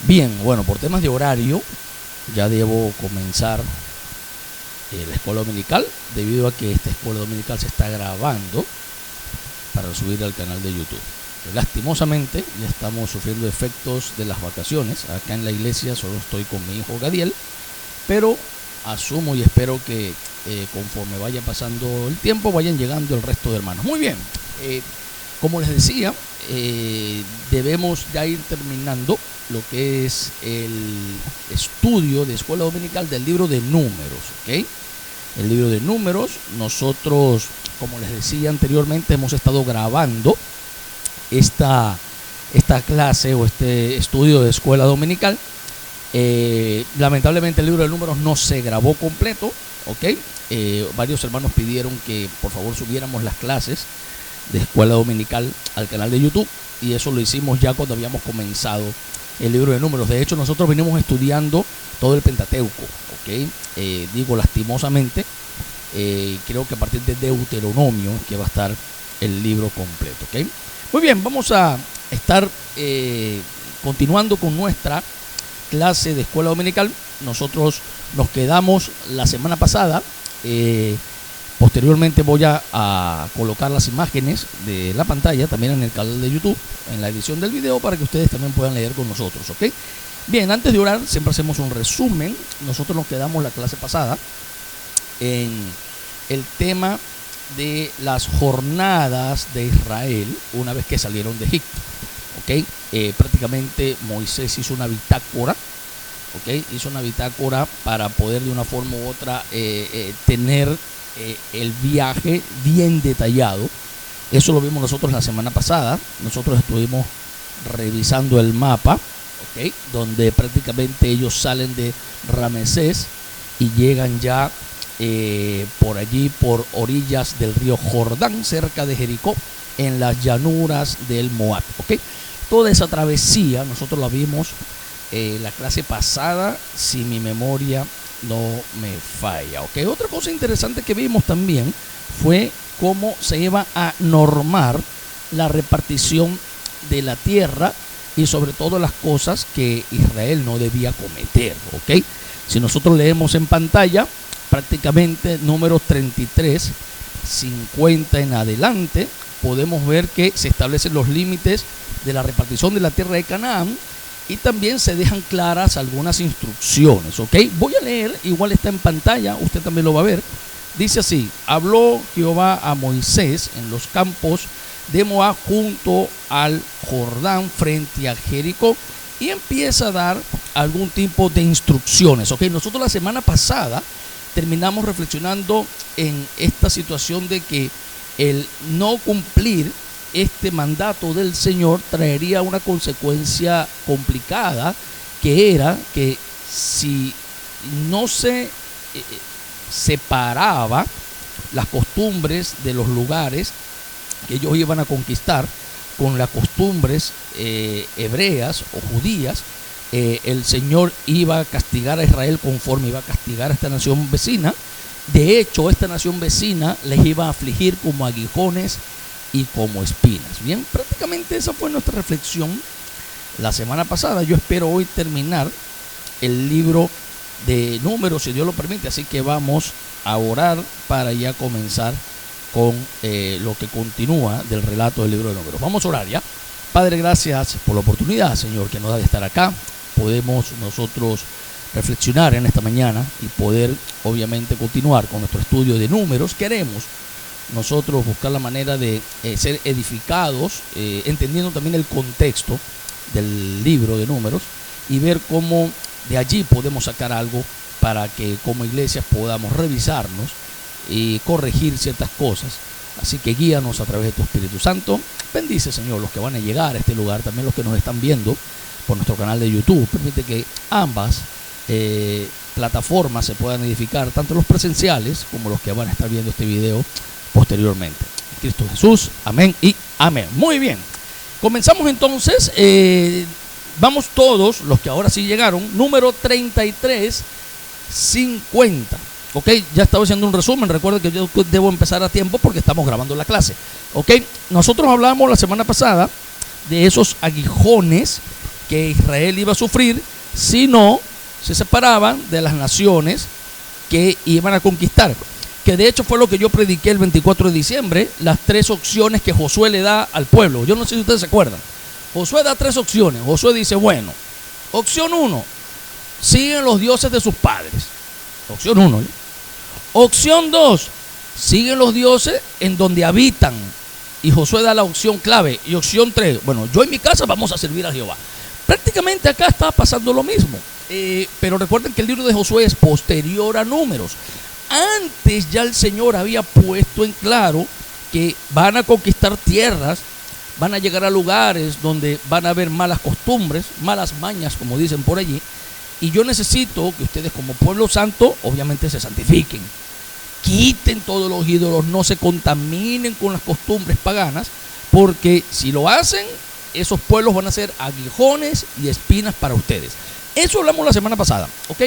Bien, bueno, por temas de horario ya debo comenzar la escuela dominical, debido a que esta escuela dominical se está grabando para subir al canal de YouTube. Lastimosamente ya estamos sufriendo efectos de las vacaciones. Acá en la iglesia solo estoy con mi hijo Gadiel, pero asumo y espero que conforme vaya pasando el tiempo vayan llegando el resto de hermanos. Muy bien, como les decía, debemos ya ir terminando lo que es el estudio de escuela dominical del libro de Números, ¿ok? El libro de Números, nosotros, como les decía anteriormente, hemos estado grabando esta clase o este estudio de escuela dominical. Lamentablemente el libro de Números no se grabó completo, ¿ok? Varios hermanos pidieron que por favor subiéramos las clases de escuela dominical al canal de YouTube, y eso lo hicimos ya cuando habíamos comenzado el libro de Números. De hecho, nosotros venimos estudiando todo el Pentateuco, ¿ok? Digo lastimosamente, creo que a partir de Deuteronomio que va a estar el libro completo, ¿ok? Muy bien, vamos a estar continuando con nuestra clase de escuela dominical. Nosotros nos quedamos la semana pasada. Posteriormente voy a colocar las imágenes de la pantalla también en el canal de YouTube, en la edición del video, para que ustedes también puedan leer con nosotros, ¿ok? Bien, antes de orar siempre hacemos un resumen. Nosotros nos quedamos la clase pasada en el tema de las jornadas de Israel una vez que salieron de Egipto, ¿ok? Prácticamente Moisés hizo una bitácora, ¿ok? Hizo una bitácora para poder de una forma u otra tener el viaje bien detallado. Eso lo vimos nosotros la semana pasada. Nosotros estuvimos revisando el mapa, ¿ok? Donde prácticamente ellos salen de Ramesés y llegan ya por allí, por orillas del río Jordán, cerca de Jericó, en las llanuras del Moab, ¿ok? Toda esa travesía nosotros la vimos la clase pasada, si mi memoria no me falla, ¿ok? Otra cosa interesante que vimos también fue cómo se iba a normar la repartición de la tierra y sobre todo las cosas que Israel no debía cometer, ¿ok? Si nosotros leemos en pantalla, prácticamente Números 33, 50 en adelante, podemos ver que se establecen los límites de la repartición de la tierra de Canaán, y también se dejan claras algunas instrucciones, ¿ok? Voy a leer, igual está en pantalla, usted también lo va a ver. Dice así: habló Jehová a Moisés en los campos de Moab junto al Jordán frente a Jericó, y empieza a dar algún tipo de instrucciones, ¿ok? Nosotros la semana pasada terminamos reflexionando en esta situación de que el no cumplir este mandato del Señor traería una consecuencia complicada, que era que si no se separaba las costumbres de los lugares que ellos iban a conquistar con las costumbres hebreas o judías, el Señor iba a castigar a Israel conforme iba a castigar a esta nación vecina. De hecho, esta nación vecina les iba a afligir como aguijones y como espinas. Bien, prácticamente esa fue nuestra reflexión la semana pasada. Yo espero hoy terminar el libro de Números, si Dios lo permite, así que vamos a orar para ya comenzar con lo que continúa del relato del libro de Números. Vamos a orar ya. Padre, gracias por la oportunidad, Señor, que nos da de estar acá. Podemos nosotros reflexionar en esta mañana y poder obviamente continuar con nuestro estudio de Números. Queremos nosotros buscar la manera de ser edificados, entendiendo también el contexto del libro de Números, y ver cómo de allí podemos sacar algo para que como iglesia podamos revisarnos y corregir ciertas cosas. Así que guíanos a través de tu Espíritu Santo. Bendice, Señor, los que van a llegar a este lugar, también los que nos están viendo por nuestro canal de YouTube. Permite que ambas plataformas se puedan edificar, tanto los presenciales como los que van a estar viendo este video posteriormente. En Cristo Jesús, amén y amén. Muy bien, comenzamos entonces. Vamos todos los que ahora sí llegaron. Número 33, 50. Ok, ya estaba haciendo un resumen. Recuerden que yo debo empezar a tiempo porque estamos grabando la clase. Ok, nosotros hablamos la semana pasada de esos aguijones que Israel iba a sufrir si no se separaban de las naciones que iban a conquistar. Que de hecho fue lo que yo prediqué el 24 de diciembre, las 3 opciones que Josué le da al pueblo. Yo no sé si ustedes se acuerdan. Josué da 3 opciones. Josué dice, bueno, opción 1, siguen los dioses de sus padres. Opción 1. Opción 2, siguen los dioses en donde habitan. Y Josué da la opción clave. Y opción 3, bueno, yo en mi casa vamos a servir a Jehová. Prácticamente acá está pasando lo mismo. Pero recuerden que el libro de Josué es posterior a Números. Antes ya el Señor había puesto en claro que van a conquistar tierras, van a llegar a lugares donde van a haber malas costumbres, malas mañas, como dicen por allí. Y yo necesito que ustedes como pueblo santo, obviamente se santifiquen. Quiten todos los ídolos, no se contaminen con las costumbres paganas, porque si lo hacen, esos pueblos van a ser aguijones y espinas para ustedes. Eso hablamos la semana pasada, ¿ok?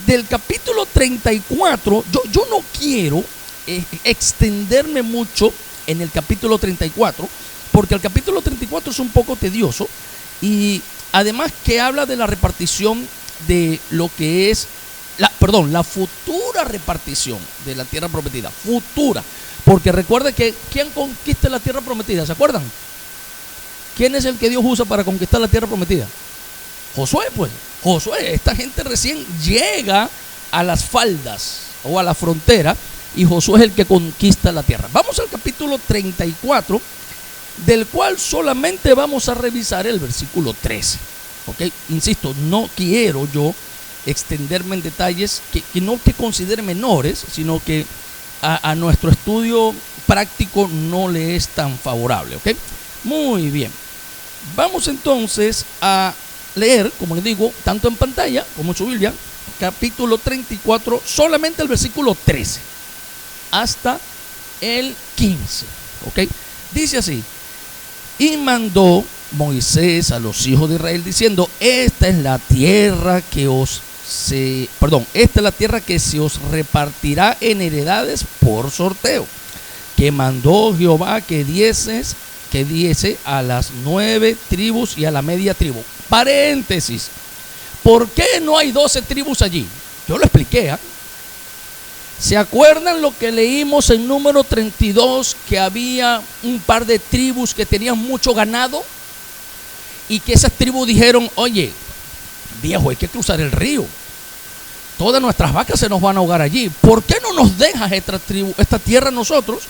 Del capítulo 34, yo no quiero extenderme mucho en el capítulo 34, porque el capítulo 34 es un poco tedioso y además que habla de la repartición de lo que es, la futura repartición de la tierra prometida, futura, porque recuerde que ¿quién conquista la tierra prometida? ¿Se acuerdan? ¿Quién es el que Dios usa para conquistar la tierra prometida? Josué, pues. Josué, esta gente recién llega a las faldas o a la frontera y Josué es el que conquista la tierra. Vamos al capítulo 34, del cual solamente vamos a revisar el versículo 13. ¿Ok? Insisto, no quiero yo extenderme en detalles que no que considere menores, sino que a nuestro estudio práctico no le es tan favorable. ¿Ok? Muy bien. Vamos entonces a leer, como les digo, tanto en pantalla como en su Biblia, capítulo 34, solamente el versículo 13 hasta el 15. ¿Ok? Dice así: y mandó Moisés a los hijos de Israel diciendo, esta es la tierra que se os repartirá en heredades por sorteo, que mandó Jehová que diese a las 9 tribus y a la media tribu. Paréntesis, ¿por qué no hay 12 tribus allí? Yo lo expliqué, ¿eh? ¿Se acuerdan lo que leímos en número 32? Que había un par de tribus que tenían mucho ganado y que esas tribus dijeron, oye, viejo, hay que cruzar el río. Todas nuestras vacas se nos van a ahogar allí. ¿Por qué no nos dejas esta tierra a nosotros,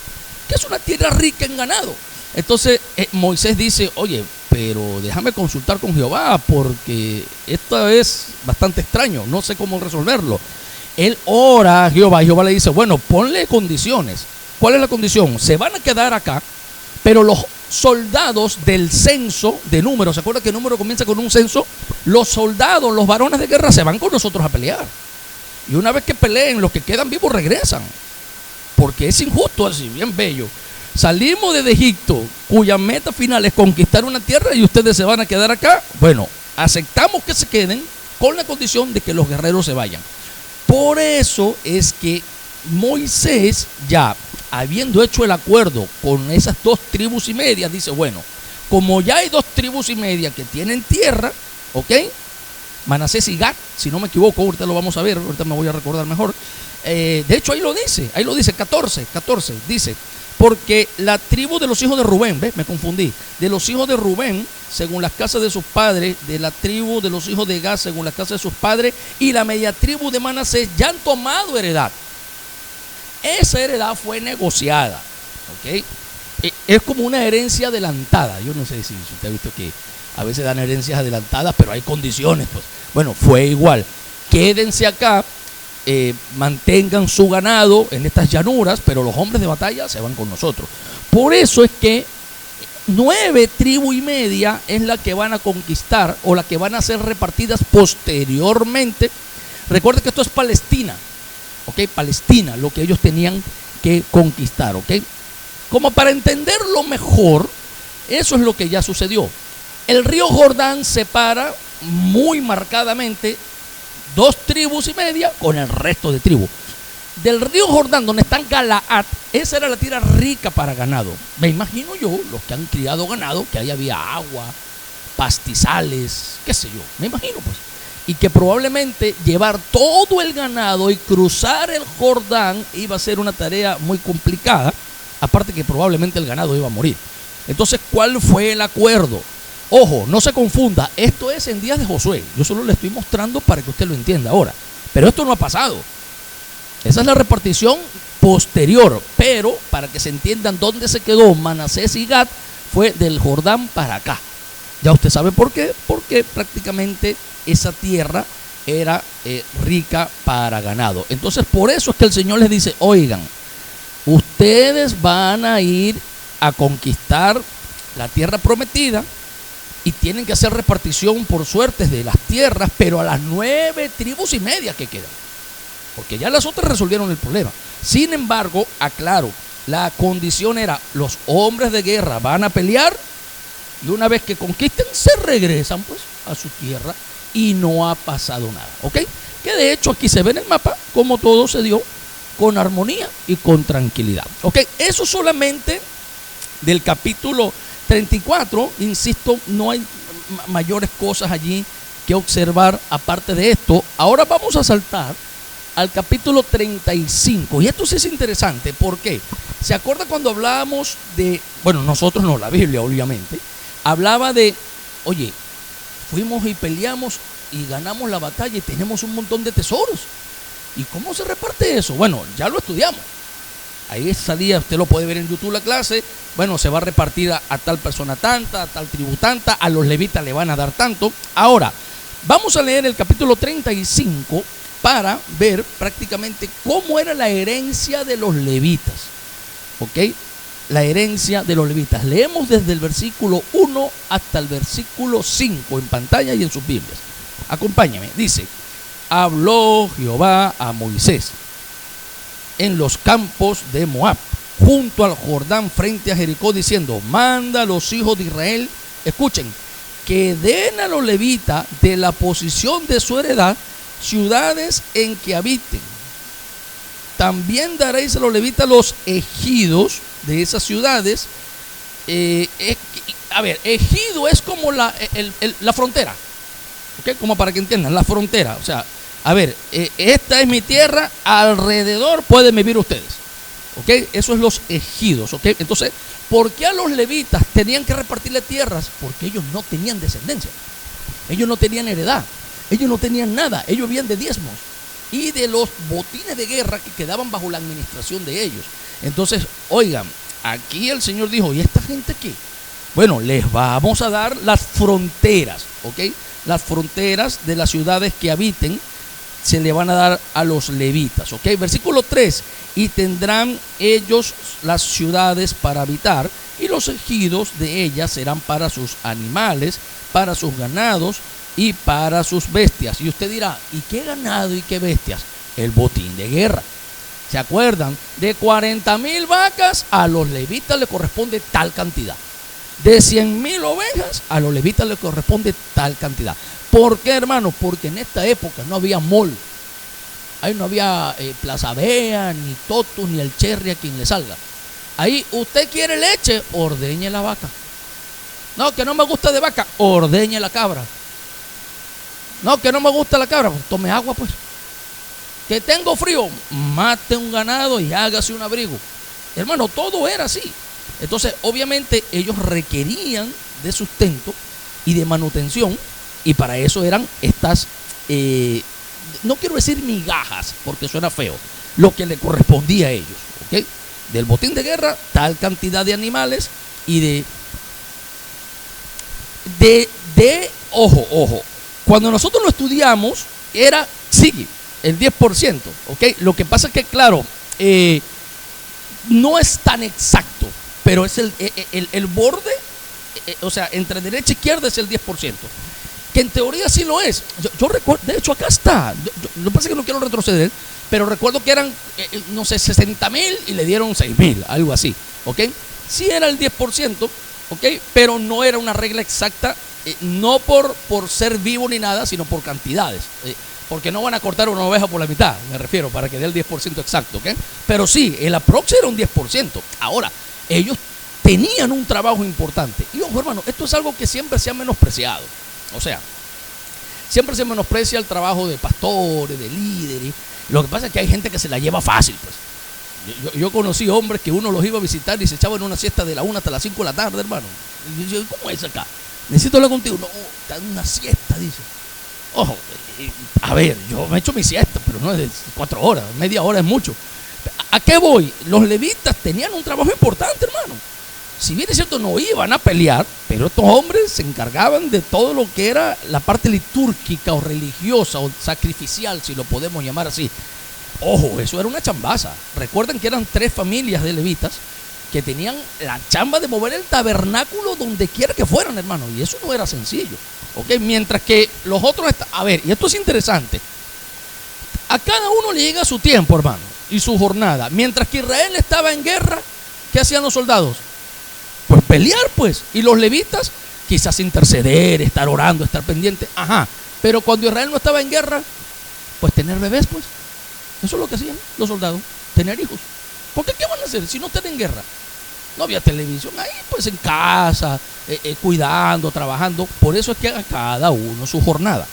que es una tierra rica en ganado? Entonces Moisés dice, oye, pero déjame consultar con Jehová, porque esto es bastante extraño, no sé cómo resolverlo. Él ora a Jehová y Jehová le dice, bueno, ponle condiciones. ¿Cuál es la condición? Se van a quedar acá, pero los soldados del censo de Número, ¿se acuerda que Número comienza con un censo? Los soldados, los varones de guerra se van con nosotros a pelear. Y una vez que peleen, los que quedan vivos regresan. Porque es injusto así, bien bello. Salimos desde Egipto, cuya meta final es conquistar una tierra y ustedes se van a quedar acá. Bueno, aceptamos que se queden con la condición de que los guerreros se vayan. Por eso es que Moisés, ya habiendo hecho el acuerdo con esas 2 tribus y media, dice, bueno, como ya hay 2 tribus y media que tienen tierra, ¿ok? Manasés y Gad, si no me equivoco, ahorita lo vamos a ver, ahorita me voy a recordar mejor. De hecho ahí lo dice, 14, dice, porque la tribu de los hijos de Rubén, ¿ves? Me confundí, de los hijos de Rubén, según las casas de sus padres, de la tribu de los hijos de Gad, según las casas de sus padres, y la media tribu de Manasés ya han tomado heredad. Esa heredad fue negociada, ¿ok? Es como una herencia adelantada. Yo no sé si usted ha visto que a veces dan herencias adelantadas, pero hay condiciones, pues. Bueno, fue igual. Quédense acá, mantengan su ganado en estas llanuras, pero los hombres de batalla se van con nosotros. Por eso es que 9 tribus y media es la que van a conquistar o la que van a ser repartidas posteriormente. Recuerden que esto es Palestina, ¿ok? Palestina, lo que ellos tenían que conquistar, ¿ok? Como para entenderlo mejor, eso es lo que ya sucedió. El río Jordán separa muy marcadamente 2 tribus y media con el resto de tribus. Del río Jordán, donde está Galaad, esa era la tierra rica para ganado. Me imagino yo, los que han criado ganado, que ahí había agua pastizales, qué sé yo, me imagino pues. Y que probablemente llevar todo el ganado y cruzar el Jordán iba a ser una tarea muy complicada, aparte que probablemente el ganado iba a morir. Entonces, ¿cuál fue el acuerdo? Ojo, no se confunda, esto es en días de Josué. Yo solo le estoy mostrando para que usted lo entienda ahora. Pero esto no ha pasado. Esa es la repartición posterior. Pero para que se entiendan dónde se quedó Manasés y Gad, fue del Jordán para acá. Ya usted sabe por qué. Porque prácticamente esa tierra era rica para ganado. Entonces, por eso es que el Señor les dice, oigan, ustedes van a ir a conquistar la tierra prometida y tienen que hacer repartición por suertes de las tierras, pero a las 9 tribus y media que quedan, porque ya las otras resolvieron el problema. Sin embargo, aclaro, la condición era, los hombres de guerra van a pelear y una vez que conquisten se regresan pues a su tierra y no ha pasado nada, ¿ok? Que de hecho aquí se ve en el mapa como todo se dio con armonía y con tranquilidad, ¿ok? Eso solamente del capítulo 34, insisto, no hay mayores cosas allí que observar aparte de esto. Ahora vamos a saltar al capítulo 35, y esto sí es interesante, ¿por qué? ¿Se acuerda cuando hablábamos de, bueno, nosotros no, la Biblia obviamente, hablaba de, oye, fuimos y peleamos y ganamos la batalla y tenemos un montón de tesoros? ¿Y cómo se reparte eso? Bueno, ya lo estudiamos. Ahí salía, usted lo puede ver en YouTube la clase. Bueno, se va a repartir a tal persona tanta, a tal tribu tanta, a los levitas le van a dar tanto. Ahora, vamos a leer el capítulo 35 para ver prácticamente cómo era la herencia de los levitas. ¿Ok? La herencia de los levitas. Leemos desde el versículo 1 hasta el versículo 5 en pantalla y en sus Biblias. Acompáñame. Dice, habló Jehová a Moisés en los campos de Moab, junto al Jordán frente a Jericó, diciendo, manda a los hijos de Israel, escuchen, que den a los levitas de la posesión de su heredad ciudades en que habiten. También daréis a los levitas los ejidos de esas ciudades. A ver, ejido es como la frontera, ¿ok? Como para que entiendan, la frontera, o sea, a ver, esta es mi tierra, alrededor pueden vivir ustedes, ¿ok? Eso es los ejidos, ¿ok? Entonces, ¿por qué a los levitas tenían que repartirle tierras? Porque ellos no tenían descendencia, ellos no tenían heredad, ellos no tenían nada, ellos vivían de diezmos y de los botines de guerra que quedaban bajo la administración de ellos. Entonces, oigan, aquí el Señor dijo, ¿y esta gente qué? Bueno, les vamos a dar las fronteras, ¿ok? Las fronteras de las ciudades que habiten se le van a dar a los levitas, ¿ok? Versículo 3, y tendrán ellos las ciudades para habitar, y los ejidos de ellas serán para sus animales, para sus ganados y para sus bestias. Y usted dirá, ¿y qué ganado y qué bestias? El botín de guerra. ¿Se acuerdan? De 40,000 vacas a los levitas le corresponde tal cantidad. De 100,000 ovejas a los levitas le corresponde tal cantidad. ¿Por qué, hermano? Porque en esta época no había mall. Ahí no había Plaza Vea, ni Totus, ni el Cherry a quien le salga. Ahí usted quiere leche, ordeñe la vaca. No, que no me gusta de vaca, ordeñe la cabra. No, que no me gusta la cabra, pues tome agua pues. Que tengo frío, mate un ganado y hágase un abrigo. Hermano, todo era así. Entonces, obviamente, ellos requerían de sustento y de manutención, y para eso eran estas, no quiero decir migajas, porque suena feo, lo que le correspondía a ellos, ¿ok? Del botín de guerra, tal cantidad de animales y ojo, cuando nosotros lo estudiamos, era, sí, el 10%, ¿ok? Lo que pasa es que, claro, no es tan exacto, pero es el borde, o sea, entre derecha e izquierda es el 10%, que en teoría sí lo es. Yo recuerdo, de hecho acá está, lo que pasa es que no quiero retroceder, pero recuerdo que eran, no sé, 60,000 y le dieron 6,000, algo así, ¿ok? Sí era el 10%, ¿ok? Pero no era una regla exacta, no por ser vivo ni nada, sino por cantidades, porque no van a cortar una oveja por la mitad, me refiero, para que dé el 10% exacto, ¿ok? Pero sí, el aprox era un 10%. Ahora, ellos tenían un trabajo importante. Y ojo, hermano, esto es algo que siempre se ha menospreciado. O sea, siempre se menosprecia el trabajo de pastores, de líderes. Lo que pasa es que hay gente que se la lleva fácil, pues. Yo conocí hombres que uno los iba a visitar y se echaban una siesta de la 1 hasta las 5 de la tarde, hermano. Y yo, ¿cómo es acá? Necesito hablar contigo. No, está en una siesta, dice. Ojo, a ver, yo me echo mi siesta, pero no es de 4 horas, media hora es mucho. ¿A qué voy? Los levitas tenían un trabajo importante, hermano. Si bien es cierto, no iban a pelear, pero estos hombres se encargaban de todo lo que era la parte litúrgica o religiosa o sacrificial, si lo podemos llamar así. Ojo, eso era una chambaza. Recuerden que eran 3 familias de levitas que tenían la chamba de mover el tabernáculo donde quiera que fueran, hermano. Y eso no era sencillo. ¿Ok? Mientras que los otros... A ver, y esto es interesante. A cada uno le llega su tiempo, hermano, y su jornada. Mientras que Israel estaba en guerra, ¿qué hacían los soldados? Pues pelear, pues. Y los levitas, quizás interceder, estar orando, estar pendiente. Ajá. Pero cuando Israel no estaba en guerra, pues tener bebés, pues. Eso es lo que hacían los soldados, tener hijos. Porque ¿qué van a hacer si no están en guerra? No había televisión, ahí pues en casa, cuidando, trabajando. Por eso es que a cada uno su jornada.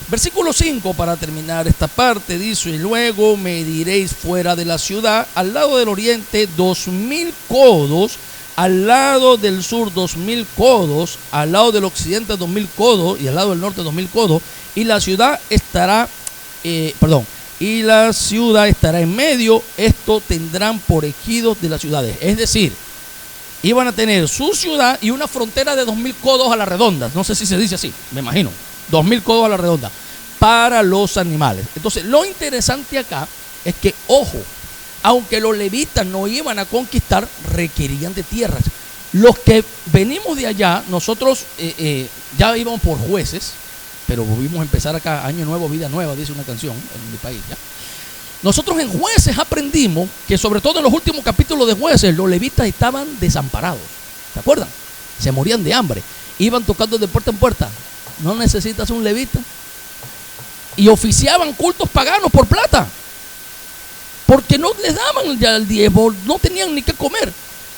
Versículo 5, para terminar esta parte, dice: y luego mediréis fuera de la ciudad, al lado del oriente 2000 codos, al lado del sur 2000 codos, al lado del occidente 2000 codos y al lado del norte 2000 codos, y la ciudad estará, y la ciudad estará en medio. Esto tendrán por ejidos de las ciudades. Es decir, iban a tener su ciudad y una frontera de 2000 codos a la redonda. No sé si se dice así, me imagino. 2000 codos a la redonda para los animales. Entonces, lo interesante acá es que, ojo, aunque los levitas no iban a conquistar, requerían de tierras. Los que venimos de allá, nosotros ya íbamos por jueces, pero volvimos a empezar acá, año nuevo, vida nueva, dice una canción en mi país, ¿ya? Nosotros en Jueces aprendimos que, sobre todo en los últimos capítulos de Jueces, los levitas estaban desamparados. ¿Se acuerdan? Se morían de hambre. Iban tocando de puerta en puerta. No necesitas un levita. Y oficiaban cultos paganos por plata. Porque no les daban ya el diezmo, no tenían ni qué comer.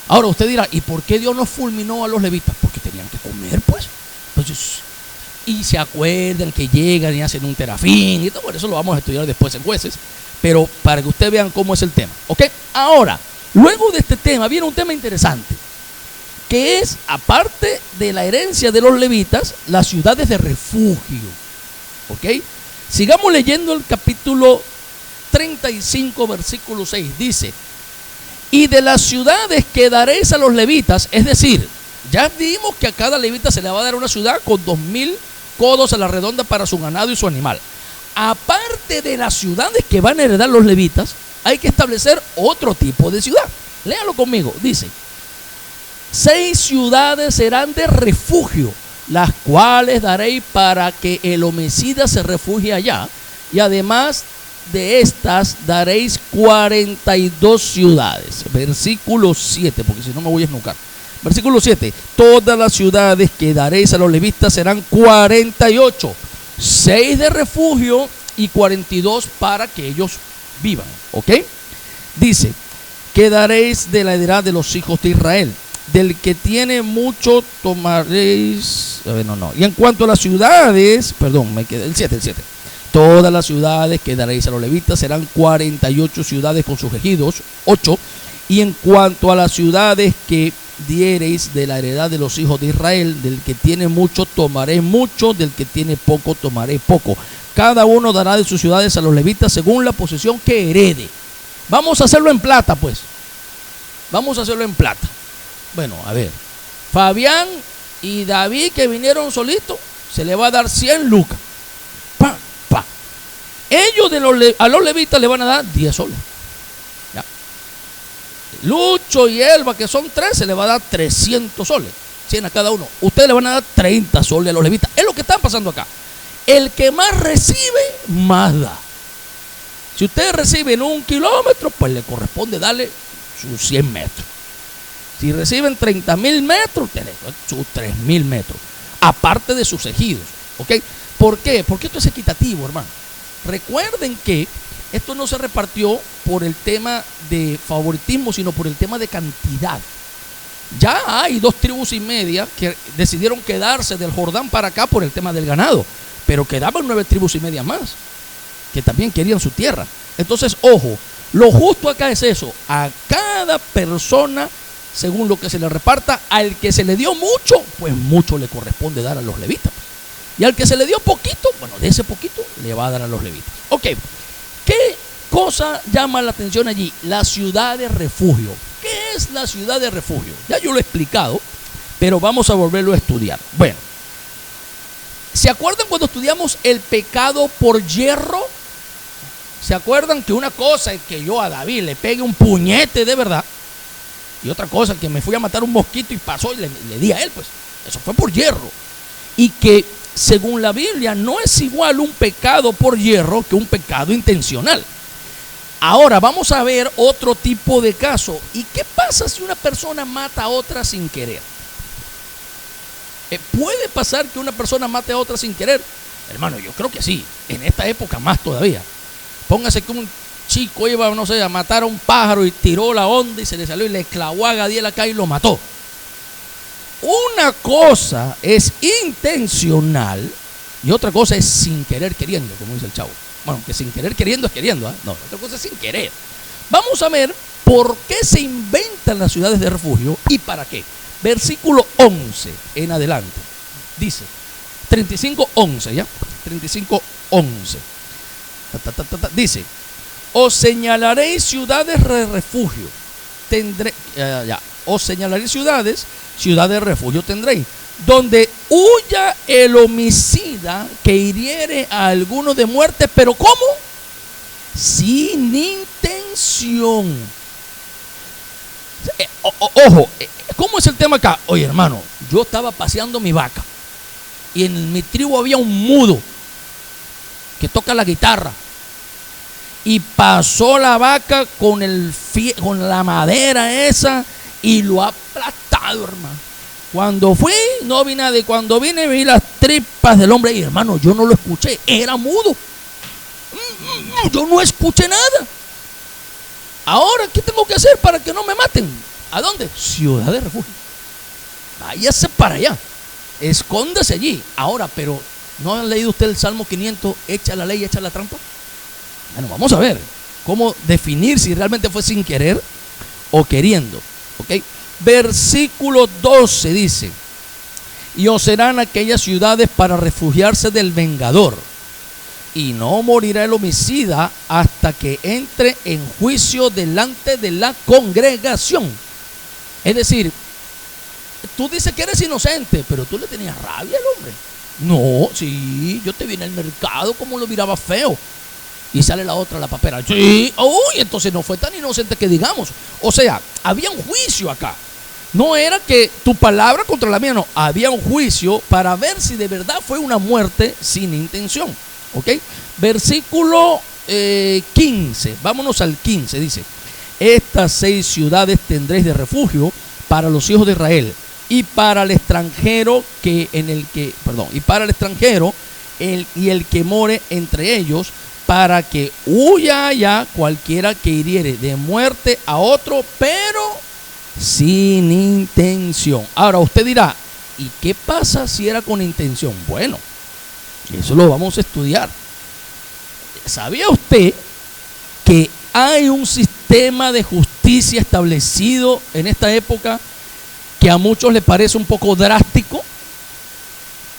Ahora usted dirá, ¿y por qué Dios no fulminó a los levitas? Porque tenían que comer, pues. Y se acuerdan que llegan y hacen un terafín y todo. Bueno, eso lo vamos a estudiar después en Jueces. Pero para que ustedes vean cómo es el tema. ¿Ok? Ahora, luego de este tema viene un tema interesante, que es, aparte de la herencia de los levitas, las ciudades de refugio. ¿Ok? Sigamos leyendo el capítulo 35, versículo 6. Dice: y de las ciudades que daréis a los levitas, es decir, ya vimos que a cada levita se le va a dar una ciudad con 2000 codos a la redonda para su ganado y su animal. Aparte de las ciudades que van a heredar los levitas, hay que establecer otro tipo de ciudad. Léalo conmigo. Dice: 6 ciudades serán de refugio, las cuales daréis para que el homicida se refugie allá. Y además de estas daréis 42 ciudades. Versículo 7, porque si no me voy a esnucar. Versículo 7. Todas las ciudades que daréis a los levitas serán 48. 6 de refugio y 42 para que ellos vivan. ¿Ok? Dice: que daréis de la heredad de los hijos de Israel. Del que tiene mucho tomaréis. Y en cuanto a las ciudades, me quedé el 7. Todas las ciudades que daréis a los levitas serán 48 ciudades con sus ejidos, 8. Y en cuanto a las ciudades que diereis de la heredad de los hijos de Israel, del que tiene mucho tomaré mucho, del que tiene poco tomaré poco. Cada uno dará de sus ciudades a los levitas según la posesión que herede. Vamos a hacerlo en plata, pues. Vamos a hacerlo en plata. Bueno, a ver. Fabián y David, que vinieron solitos, se le va a dar 100 lucas. Ellos a los levitas le van a dar 10 soles. ¿Ya? Lucho y Elba, que son 3, se le va a dar 300 soles. 100 a cada uno. Ustedes le van a dar 30 soles a los levitas. Es lo que está pasando acá. El que más recibe, más da. Si ustedes reciben 1 kilómetro, pues le corresponde darle sus 100 metros. Si reciben 30,000 metros, tienen sus 3,000 metros. Aparte de sus ejidos. ¿Ok? ¿Por qué? Porque esto es equitativo, hermano. Recuerden que esto no se repartió por el tema de favoritismo, sino por el tema de cantidad. Ya hay 2,5 tribus que decidieron quedarse del Jordán para acá por el tema del ganado, pero quedaban 9,5 tribus más que también querían su tierra. Entonces, ojo, lo justo acá es eso: a cada persona, según lo que se le reparta, al que se le dio mucho, pues mucho le corresponde dar a los levitas. Y al que se le dio poquito, bueno, de ese poquito le va a dar a los levitas. Ok, ¿qué cosa llama la atención allí? La ciudad de refugio. ¿Qué es la ciudad de refugio? Ya yo lo he explicado, pero vamos a volverlo a estudiar. Bueno, ¿se acuerdan cuando estudiamos el pecado por hierro? ¿Se acuerdan que una cosa es que yo a David le pegue un puñete de verdad? Y otra cosa que me fui a matar un mosquito y pasó y le di a él, pues eso fue por hierro. Y que según la Biblia no es igual un pecado por hierro que un pecado intencional. Ahora vamos a ver otro tipo de caso. ¿Y qué pasa si una persona mata a otra sin querer? ¿Puede pasar que una persona mate a otra sin querer? Hermano, yo creo que sí. En esta época más todavía. Póngase que un chico iba, no sé, a matar a un pájaro y tiró la onda y se le salió y le clavó a Gadiel acá y lo mató. Una cosa es intencional y otra cosa es sin querer queriendo, como dice el chavo. Bueno, que sin querer queriendo es queriendo, ¿eh? No, otra cosa es sin querer. Vamos a ver por qué se inventan las ciudades de refugio y para qué. Versículo 11 en adelante. Dice 35:11, ¿ya? 35:11. Dice: os señalaréis ciudades de refugio. Os señalaréis ciudades de refugio tendréis, donde huya el homicida que hiriere a alguno de muerte, pero ¿cómo? Sin intención. Ojo, ¿cómo es el tema acá? Oye, hermano, yo estaba paseando mi vaca y en mi tribu había un mudo que toca la guitarra y pasó la vaca con la madera esa y lo ha aplastado, hermano. Cuando fui, no vi nada. Y cuando vine, vi las tripas del hombre. Y hermano, yo no lo escuché. Era mudo. Yo no escuché nada. Ahora, ¿qué tengo que hacer para que no me maten? ¿A dónde? Ciudad de refugio. Váyase para allá. Escóndase allí. Ahora, pero ¿no ha leído usted el Salmo 500? Echa la ley, echa la trampa. Bueno, vamos a ver cómo definir si realmente fue sin querer o queriendo. ¿Ok? Versículo 12 dice: y os serán aquellas ciudades para refugiarse del vengador, y no morirá el homicida hasta que entre en juicio delante de la congregación. Es decir, tú dices que eres inocente, pero tú le tenías rabia al hombre. No, sí, yo te vi en el mercado como lo miraba feo. Y sale la otra, la papera. Sí, uy, entonces no fue tan inocente que digamos. O sea, había un juicio acá. No era que tu palabra contra la mía, no. Había un juicio para ver si de verdad fue una muerte sin intención. ¿Ok? Versículo 15. Vámonos al 15. Dice: estas 6 ciudades tendréis de refugio para los hijos de Israel y para el extranjero el que more entre ellos, para que huya allá cualquiera que hiriere de muerte a otro, pero sin intención. Ahora usted dirá: ¿y qué pasa si era con intención? Bueno, eso lo vamos a estudiar. ¿Sabía usted que hay un sistema de justicia establecido en esta época que a muchos les parece un poco drástico?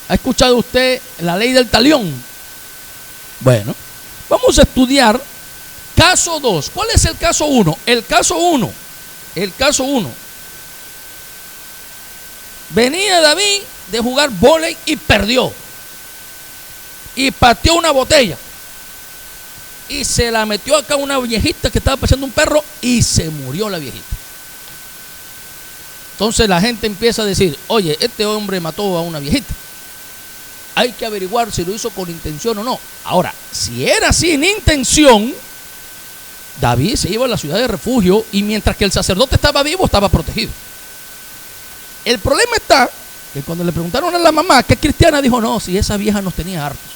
¿Ha escuchado usted la ley del talión? Bueno, vamos a estudiar caso 2. ¿Cuál es el caso 1? El caso 1. Venía David de jugar vóley y perdió. Y pateó una botella. Y se la metió acá a una viejita que estaba paseando un perro y se murió la viejita. Entonces la gente empieza a decir: oye, este hombre mató a una viejita. Hay que averiguar si lo hizo con intención o no. Ahora, si era sin intención, David se iba a la ciudad de refugio y mientras que el sacerdote estaba vivo, estaba protegido. El problema está que cuando le preguntaron a la mamá, que es cristiana, dijo: no, si esa vieja nos tenía hartos.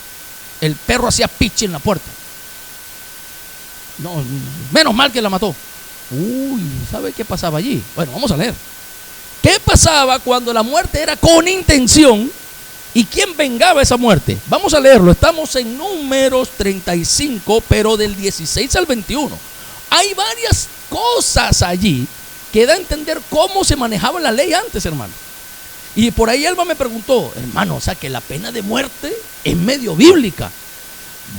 El perro hacía pichi en la puerta. No, menos mal que la mató. Uy, ¿sabe qué pasaba allí? Bueno, vamos a leer. ¿Qué pasaba cuando la muerte era con intención? ¿Y quién vengaba esa muerte? Vamos a leerlo. Estamos en Números 35, pero del 16 al 21. Hay varias cosas allí que da a entender cómo se manejaba la ley antes, hermano. Y por ahí Alba me preguntó, hermano, o sea que la pena de muerte es medio bíblica.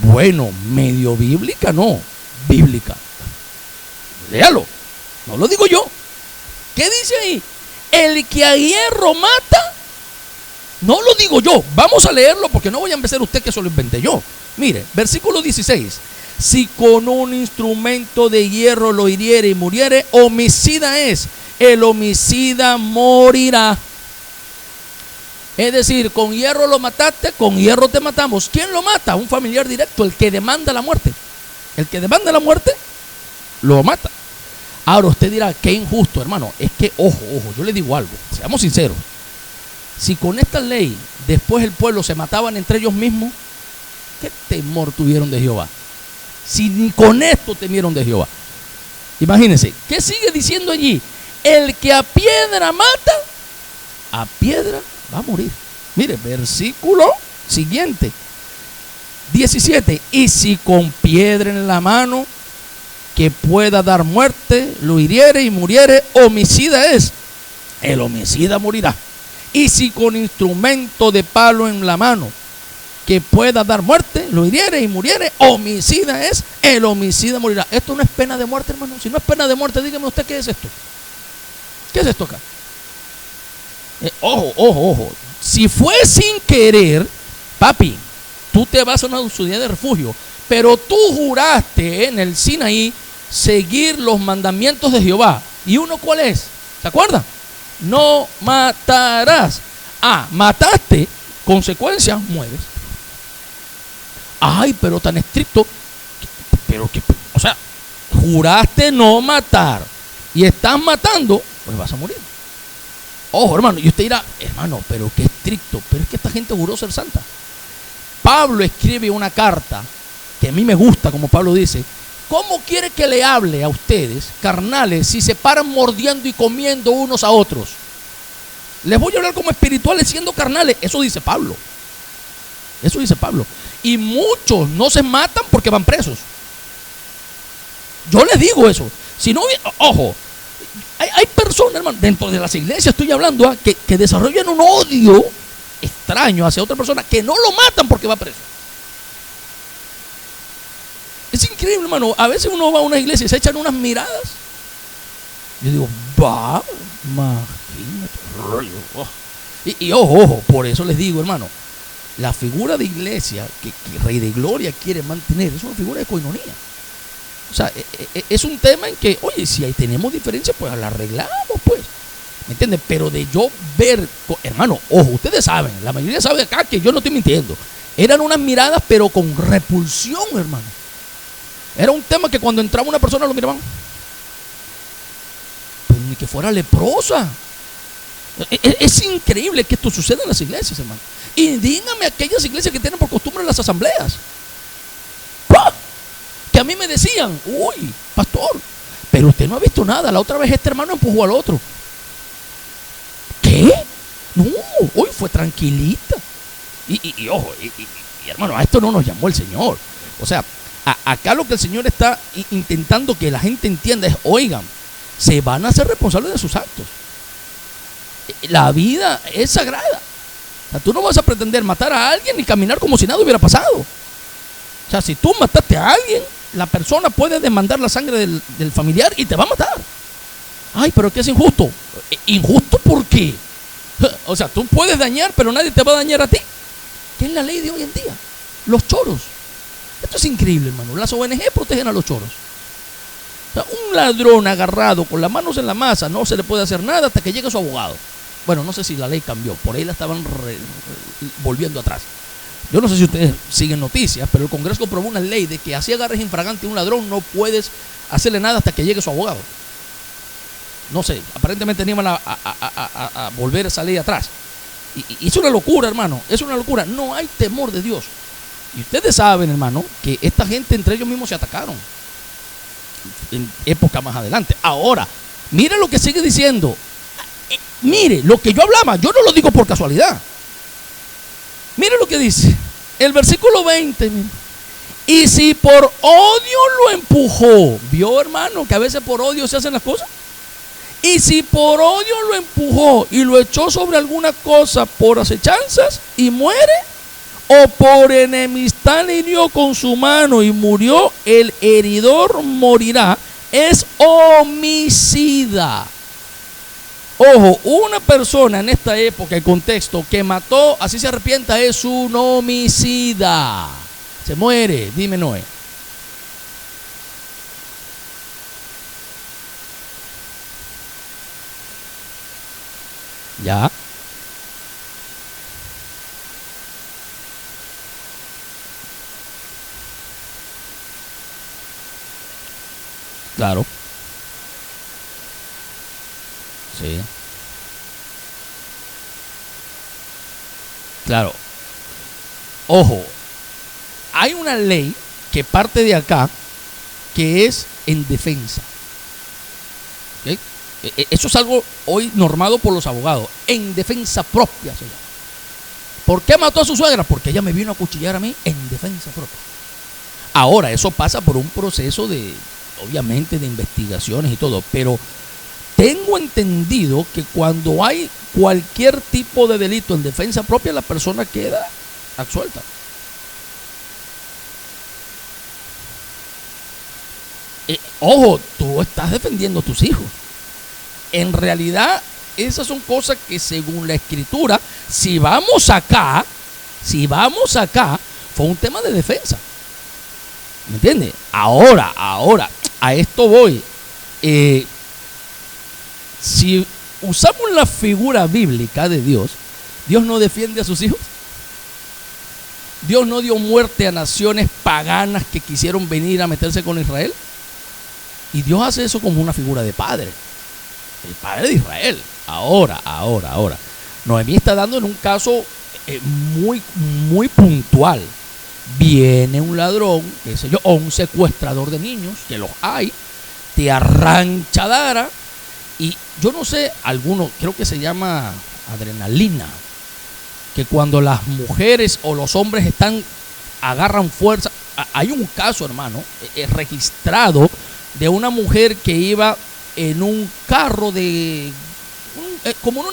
Bueno, medio bíblica no, bíblica. Léalo, no lo digo yo. ¿Qué dice ahí? El que a hierro mata, no lo digo yo. Vamos a leerlo porque no voy a empezar usted que eso lo inventé yo. Mire, versículo 16. Si con un instrumento de hierro lo hiriere y muriere, homicida es. El homicida morirá. Es decir, con hierro lo mataste, con hierro te matamos. ¿Quién lo mata? Un familiar directo, el que demanda la muerte. El que demanda la muerte, lo mata. Ahora usted dirá, qué injusto, hermano. Es que, ojo, yo le digo algo, seamos sinceros. Si con esta ley después el pueblo se mataban entre ellos mismos, ¿qué temor tuvieron de Jehová? Si ni con esto temieron de Jehová. Imagínense, ¿qué sigue diciendo allí? El que a piedra mata, a piedra va a morir. Mire, versículo siguiente, 17. Y si con piedra en la mano que pueda dar muerte, lo hiriere y muriere, homicida es. El homicida morirá. Y si con instrumento de palo en la mano que pueda dar muerte, lo hiriere y muriere, homicida es. El homicida morirá. Esto no es pena de muerte, hermano. Si no es pena de muerte, dígame usted qué es esto. ¿Qué es esto acá? Ojo. Si fue sin querer, papi, tú te vas a una ciudad de refugio, pero tú juraste en el Sinaí seguir los mandamientos de Jehová. ¿Y uno cuál es? ¿Se acuerdan? No matarás. Mataste, consecuencia, mueres. Ay, pero tan estricto. O sea, juraste no matar y estás matando, pues vas a morir. Ojo, hermano, y usted dirá, hermano, pero qué estricto. Pero es que esta gente juró ser santa. Pablo escribe una carta que a mí me gusta, como Pablo dice. ¿Cómo quiere que le hable a ustedes, carnales, si se paran mordiendo y comiendo unos a otros? Les voy a hablar como espirituales siendo carnales. Eso dice Pablo. Eso dice Pablo. Y muchos no se matan porque van presos. Yo les digo eso. Si no, ojo, hay personas, hermano, dentro de las iglesias estoy hablando, que desarrollan un odio extraño hacia otra persona, que no lo matan porque va preso. Es increíble, hermano. A veces uno va a una iglesia y se echan unas miradas. Yo digo, imagínate. Y ojo, por eso les digo, hermano, la figura de iglesia que Rey de Gloria quiere mantener es una figura de coinonía. O sea, es un tema en que, oye, si ahí tenemos diferencias, pues la arreglamos, pues. ¿Me entienden? Pero de yo ver, hermano, ojo, ustedes saben, la mayoría sabe acá que yo no estoy mintiendo. Eran unas miradas, pero con repulsión, hermano. Era un tema que cuando entraba una persona lo miraban, pues ni que fuera leprosa. Es increíble que esto suceda en las iglesias, hermano. Y díganme aquellas iglesias que tienen por costumbre las asambleas. ¡Pah! Que a mí me decían, uy, pastor, pero usted no ha visto nada. La otra vez este hermano empujó al otro. ¿Qué? No, hoy fue tranquilita. Y ojo, hermano, a esto no nos llamó el Señor. O sea, acá lo que el Señor está intentando que la gente entienda es, oigan, se van a hacer responsables de sus actos. La vida es sagrada. O sea, tú no vas a pretender matar a alguien ni caminar como si nada hubiera pasado. O sea, si tú mataste a alguien, la persona puede demandar la sangre del familiar y te va a matar. Ay, pero ¿qué es injusto? ¿Injusto por qué? O sea, tú puedes dañar, pero nadie te va a dañar a ti. ¿Qué es la ley de hoy en día? Los choros. Esto es increíble, hermano. Las ONG protegen a los choros. O sea, un ladrón agarrado con las manos en la masa no se le puede hacer nada hasta que llegue su abogado. Bueno, no sé si la ley cambió. Por ahí la estaban volviendo atrás. Yo no sé si ustedes siguen noticias, pero el Congreso aprobó una ley de que así agarres infragante a un ladrón, no puedes hacerle nada hasta que llegue su abogado. No sé, aparentemente iban a volver esa ley atrás. Y es una locura, hermano. Es una locura. No hay temor de Dios. Y ustedes saben, hermano, que esta gente entre ellos mismos se atacaron en época más adelante. Ahora, miren lo que sigue diciendo. mire, lo que yo hablaba, yo no lo digo por casualidad. Mire lo que dice el versículo 20. Mire. Y si por odio lo empujó, vio, hermano, que a veces por odio se hacen las cosas. Y si por odio lo empujó y lo echó sobre alguna cosa por acechanzas y muere, o por enemistad le hirió con su mano y murió, el heridor morirá, es homicida. Ojo, una persona en esta época y contexto que mató, así se arrepienta, es un homicida. Se muere, dime Noé. Ya. Claro. Sí. Claro. Ojo, hay una ley que parte de acá que es en defensa. ¿Okay? Eso es algo hoy normado por los abogados. En defensa propia, señor. ¿Por qué mató a su suegra? Porque ella me vino a cuchillar a mí en defensa propia. Ahora, eso pasa por un proceso de, obviamente, de investigaciones y todo, pero tengo entendido que cuando hay cualquier tipo de delito en defensa propia, la persona queda absuelta. Ojo, tú estás defendiendo a tus hijos. En realidad, esas son cosas que según la escritura, si vamos acá, fue un tema de defensa. ¿Me entiendes? Ahora, a esto voy. Si usamos la figura bíblica de Dios, Dios no defiende a sus hijos. Dios no dio muerte a naciones paganas que quisieron venir a meterse con Israel. Y Dios hace eso como una figura de padre. El padre de Israel. Ahora. Noemí está dando en un caso muy puntual. Viene un ladrón, qué sé yo, o un secuestrador de niños, que los hay, te arrancha Dara, y yo no sé, algunos, creo que se llama adrenalina, que cuando las mujeres o los hombres agarran fuerza. Hay un caso, hermano, registrado de una mujer que iba en un carro como en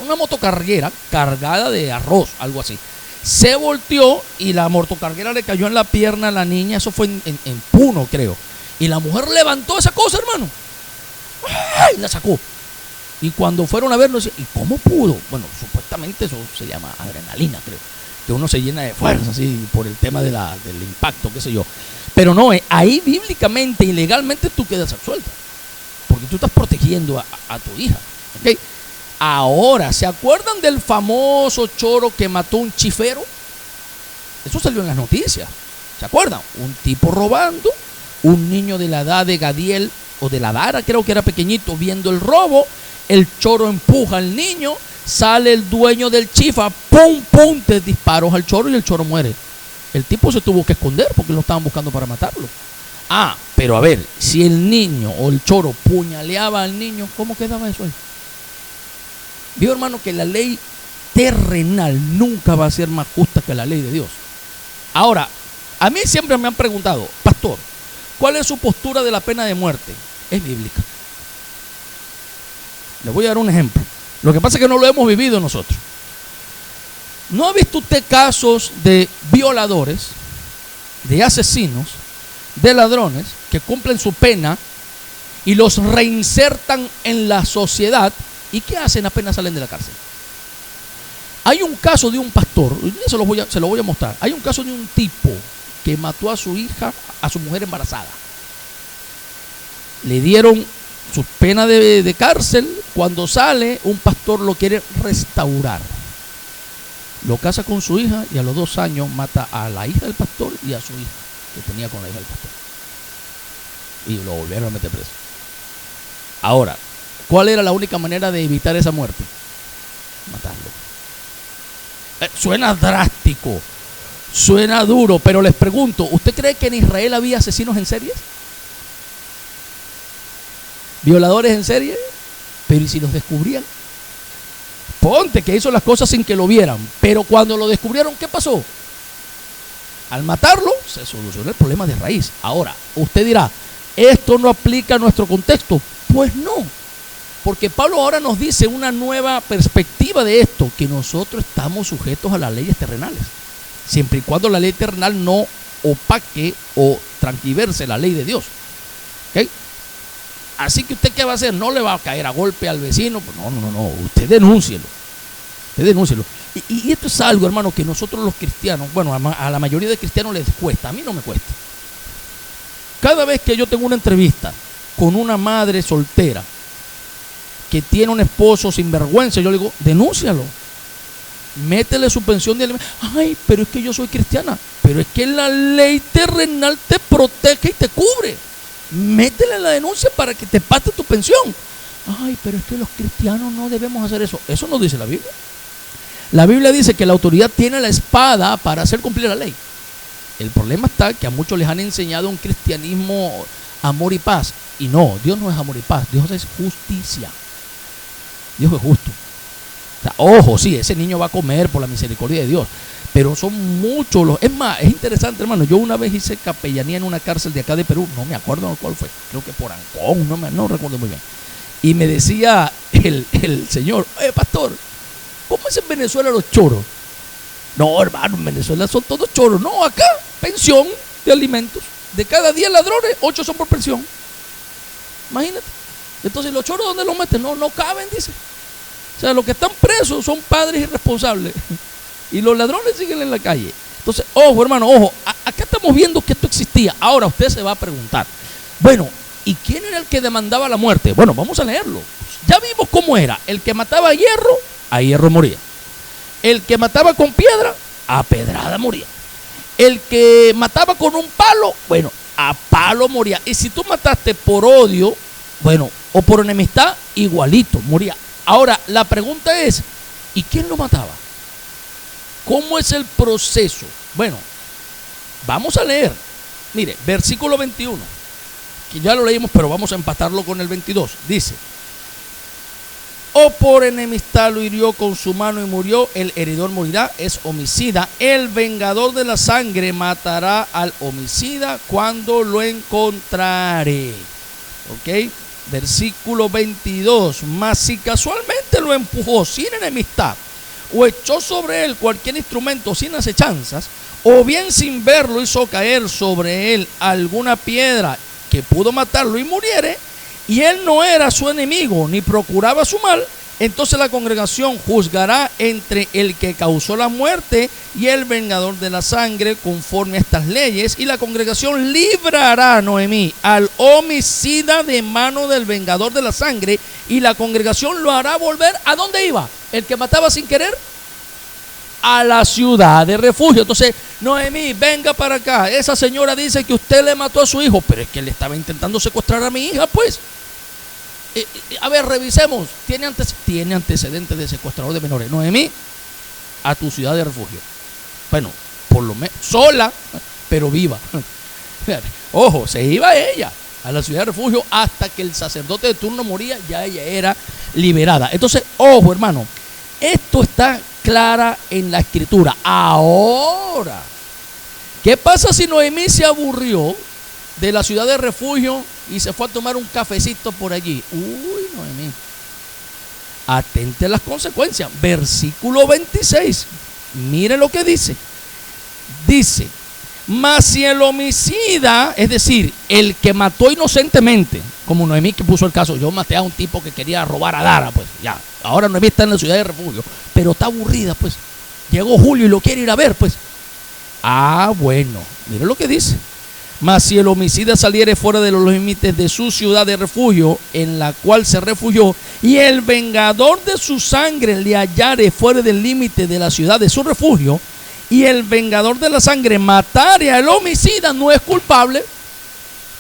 una motocarguera cargada de arroz, algo así. Se volteó y la motocarguera le cayó en la pierna a la niña. Eso fue en Puno, creo. Y la mujer levantó esa cosa, hermano. ¡Ay! La sacó. Y cuando fueron a verlo, ¿y cómo pudo? Bueno, supuestamente eso se llama adrenalina, creo. Que uno se llena de fuerza, así, por el tema del impacto, qué sé yo. Pero no, ahí bíblicamente y legalmente tú quedas absuelta. Porque tú estás protegiendo a tu hija. ¿Ok? Ahora, ¿se acuerdan del famoso choro que mató un chifero? Eso salió en las noticias. ¿Se acuerdan? Un tipo robando, un niño de la edad de Gadiel o de la Dara, creo que era pequeñito, viendo el robo. El choro empuja al niño, sale el dueño del chifa, pum, pum, te disparos al choro y el choro muere. El tipo se tuvo que esconder porque lo estaban buscando para matarlo. Pero a ver, si el niño o el choro puñaleaba al niño, ¿cómo quedaba eso ahí? Vio, hermano, que la ley terrenal nunca va a ser más justa que la ley de Dios. Ahora, a mí siempre me han preguntado, pastor, ¿cuál es su postura de la pena de muerte? Es bíblica. Le voy a dar un ejemplo. Lo que pasa es que no lo hemos vivido nosotros. ¿No ha visto usted casos de violadores, de asesinos, de ladrones que cumplen su pena y los reinsertan en la sociedad? ¿Y qué hacen apenas salen de la cárcel? Hay un caso de un pastor, se lo voy a mostrar. Hay un caso de un tipo que mató a su hija, a su mujer embarazada. Le dieron su pena de cárcel. Cuando sale, un pastor lo quiere restaurar. Lo casa con su hija y a los 2 años mata a la hija del pastor y a su hija que tenía con la hija del pastor. Y lo volvieron a meter preso. Ahora, ¿cuál era la única manera de evitar esa muerte? Matarlo. Suena drástico, suena duro, pero les pregunto, ¿usted cree que en Israel había asesinos en serie? ¿Violadores en serie? Pero ¿y si los descubrían? Ponte que hizo las cosas sin que lo vieran. Pero cuando lo descubrieron, ¿qué pasó? Al matarlo, se solucionó el problema de raíz. Ahora, usted dirá, ¿esto no aplica a nuestro contexto? Pues no. Porque Pablo ahora nos dice una nueva perspectiva de esto, que nosotros estamos sujetos a las leyes terrenales. Siempre y cuando la ley terrenal no opaque o transgiverse la ley de Dios. ¿Okay? Así que usted, ¿qué va a hacer? No le va a caer a golpe al vecino. No. Usted denúncielo. Y esto es algo, hermano, que nosotros los cristianos, bueno, a la mayoría de cristianos les cuesta. A mí no me cuesta. Cada vez que yo tengo una entrevista con una madre soltera que tiene un esposo sinvergüenza, yo le digo, denúncialo. Métele su pensión de alimentos. Ay, pero es que yo soy cristiana. Pero es que la ley terrenal te protege y te cubre. Métele la denuncia para que te pase tu pensión. Ay, pero es que los cristianos no debemos hacer eso. Eso no dice la Biblia. La Biblia dice que la autoridad tiene la espada para hacer cumplir la ley. El problema está que a muchos les han enseñado un cristianismo amor y paz. Y no, Dios no es amor y paz. Dios es justicia. Dios es justo. O sea, ojo, sí, ese niño va a comer por la misericordia de Dios. Pero son muchos los... Es más, es interesante, hermano. Yo una vez hice capellanía en una cárcel de acá de Perú. No me acuerdo cuál fue. Creo que por Ancón. No recuerdo muy bien. Y me decía el señor, pastor, ¿cómo es en Venezuela los choros? No, hermano, en Venezuela son todos choros. No, acá, pensión de alimentos. De cada 10 ladrones, 8 son por pensión. Imagínate. Entonces, ¿los choros dónde los meten? No caben, dice. O sea, los que están presos son padres irresponsables. Y los ladrones siguen en la calle. Entonces, ojo, hermano, ojo. Acá estamos viendo que esto existía. Ahora usted se va a preguntar, bueno, ¿y quién era el que demandaba la muerte? Bueno, vamos a leerlo. Ya vimos cómo era. El que mataba a hierro moría. El que mataba con piedra, a pedrada moría. El que mataba con un palo, bueno, a palo moría. Y si tú mataste por odio, bueno, o por enemistad, igualito, moría. Ahora, la pregunta es, ¿y quién lo mataba? ¿Cómo es el proceso? Bueno, vamos a leer. Mire, versículo 21, que ya lo leímos, pero vamos a empatarlo con el 22. Dice, o por enemistad lo hirió con su mano y murió, el heridor morirá, es homicida. El vengador de la sangre matará al homicida cuando lo encontrare. ¿Ok? Versículo 22. Mas si casualmente lo empujó sin enemistad, o echó sobre él cualquier instrumento sin acechanzas, o bien sin verlo hizo caer sobre él alguna piedra que pudo matarlo y muriere, y él no era su enemigo ni procuraba su mal, entonces la congregación juzgará entre el que causó la muerte y el vengador de la sangre conforme a estas leyes, y la congregación librará, Noemí, al homicida de mano del vengador de la sangre, y la congregación lo hará volver. ¿A dónde iba? El que mataba sin querer, a la ciudad de refugio. Entonces, Noemí, venga para acá. Esa señora dice que usted le mató a su hijo, pero es que le estaba intentando secuestrar a mi hija, pues. A ver, revisemos. ¿Tiene antecedentes de secuestrador de menores? Noemí, a tu ciudad de refugio. Bueno, por lo menos sola, pero viva. Ojo, se iba ella a la ciudad de refugio hasta que el sacerdote de turno moría, ya ella era liberada. Entonces, ojo, hermano, esto está clara en la escritura. Ahora, ¿qué pasa si Noemí se aburrió de la ciudad de refugio y se fue a tomar un cafecito por allí? Uy, Noemí, atente a las consecuencias. Versículo 26, mire lo que dice. Dice, mas si el homicida, es decir, el que mató inocentemente, como Noemí que puso el caso, yo maté a un tipo que quería robar a Dara, pues ya, ahora Noemí está en la ciudad de refugio, pero está aburrida, pues, llegó Julio y lo quiere ir a ver, pues. Bueno, mire lo que dice. Mas si el homicida saliere fuera de los límites de su ciudad de refugio, en la cual se refugió, y el vengador de su sangre le hallare fuera del límite de la ciudad de su refugio, y el vengador de la sangre matare al homicida, no es culpable,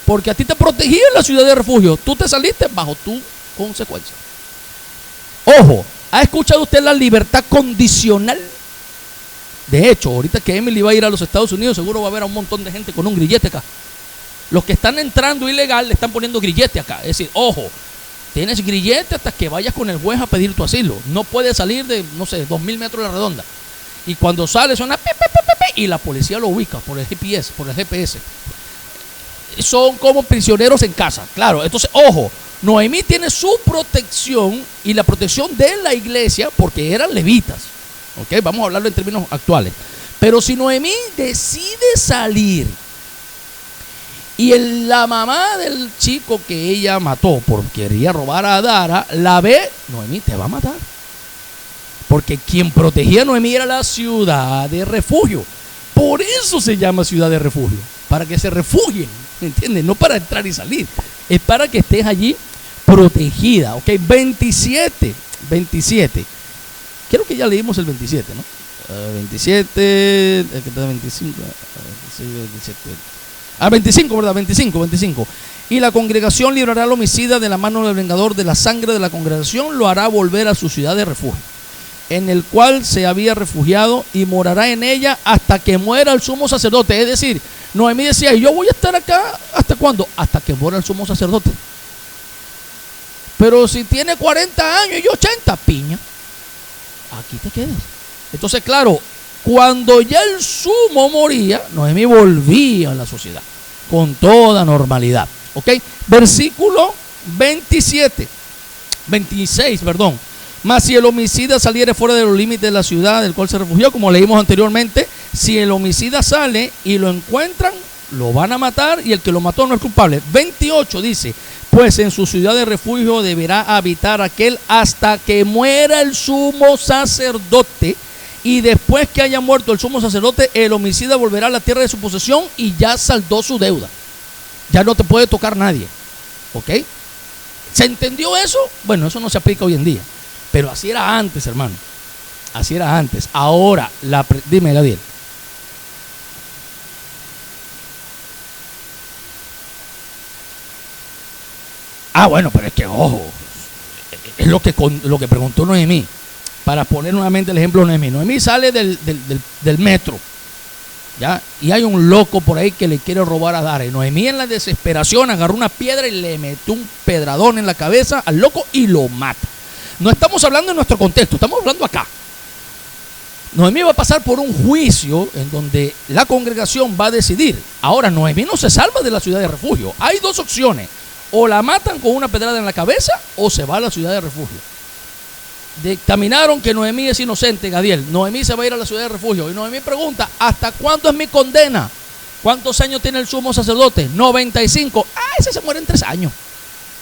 porque a ti te protegía en la ciudad de refugio. Tú te saliste bajo tu consecuencia. Ojo, ¿ha escuchado usted la libertad condicional? De hecho, ahorita que Emily va a ir a los Estados Unidos, seguro va a haber a un montón de gente con un grillete acá. Los que están entrando ilegal le están poniendo grillete acá. Es decir, ojo, tienes grillete hasta que vayas con el juez a pedir tu asilo. No puedes salir de, no sé, 2000 metros de la redonda. Y cuando sale suena pi, pi, pi, pi, pi, y la policía lo ubica por el GPS, por el GPS. Son como prisioneros en casa, claro. Entonces, ojo, Noemí tiene su protección y la protección de la iglesia porque eran levitas. ¿Ok? Vamos a hablarlo en términos actuales. Pero si Noemí decide salir y la mamá del chico que ella mató porque quería robar a Dara la ve, Noemí te va a matar. Porque quien protegía a Noemí era la ciudad de refugio. Por eso se llama ciudad de refugio. Para que se refugien, ¿entiendes? No para entrar y salir. Es para que estés allí protegida. Ok, 27. Creo que ya leímos el 27, ¿no? 27, el que está 25, 27. 25, ¿verdad? 25. Y la congregación librará al homicida de la mano del vengador, de la sangre de la congregación lo hará volver a su ciudad de refugio, en el cual se había refugiado, y morará en ella hasta que muera el sumo sacerdote. Es decir, Noemí decía, yo voy a estar acá, ¿hasta cuándo? Hasta que muera el sumo sacerdote. Pero si tiene 40 años y 80, piña, aquí te quedas. Entonces, claro, cuando ya el sumo moría, Noemí volvía a la sociedad con toda normalidad. ¿Ok? Versículo 26, perdón. Mas si el homicida saliere fuera de los límites de la ciudad del cual se refugió, como leímos anteriormente, si el homicida sale y lo encuentran, lo van a matar y el que lo mató no es culpable. 28 dice, pues en su ciudad de refugio deberá habitar aquel hasta que muera el sumo sacerdote, y después que haya muerto el sumo sacerdote, el homicida volverá a la tierra de su posesión y ya saldó su deuda. Ya no te puede tocar nadie. ¿Ok? ¿Se entendió eso? Bueno, eso no se aplica hoy en día. Pero así era antes, hermano. Así era antes. Ahora, dime, Gadiel. Bueno, pero es que, ojo, es lo que preguntó Noemí. Para poner nuevamente el ejemplo de Noemí. Noemí sale del metro, ¿ya? Y hay un loco por ahí que le quiere robar a Dara. Y Noemí, en la desesperación, agarró una piedra y le metió un pedradón en la cabeza al loco y lo mata. No estamos hablando en nuestro contexto, estamos hablando acá. Noemí va a pasar por un juicio en donde la congregación va a decidir. Ahora, Noemí no se salva de la ciudad de refugio. Hay dos opciones. O la matan con una pedrada en la cabeza o se va a la ciudad de refugio. Dictaminaron que Noemí es inocente, Gadiel. Noemí se va a ir a la ciudad de refugio. Y Noemí pregunta, ¿hasta cuándo es mi condena? ¿Cuántos años tiene el sumo sacerdote? 95. Ese se muere en 3 años.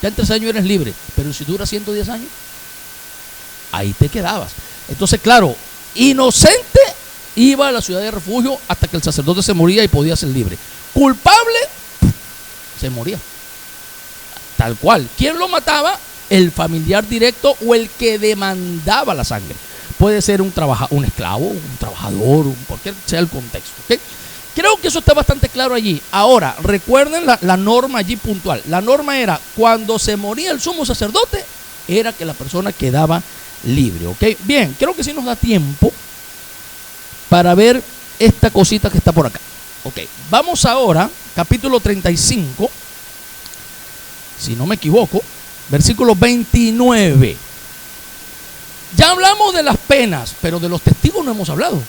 Ya en 3 años eres libre. Pero si dura 110 años, ahí te quedabas. Entonces, claro, inocente iba a la ciudad de refugio hasta que el sacerdote se moría y podía ser libre. Culpable, se moría. Tal cual. ¿Quién lo mataba? El familiar directo o el que demandaba la sangre. Puede ser un esclavo, un trabajador, cualquier sea el contexto. ¿Okay? Creo que eso está bastante claro allí. Ahora, recuerden la norma allí puntual. La norma era, cuando se moría el sumo sacerdote, era que la persona quedaba libre. ¿Ok? Bien, creo que sí nos da tiempo para ver esta cosita que está por acá. Ok, vamos ahora, capítulo 35, si no me equivoco, versículo 29. Ya hablamos de las penas, pero de los testigos no hemos hablado.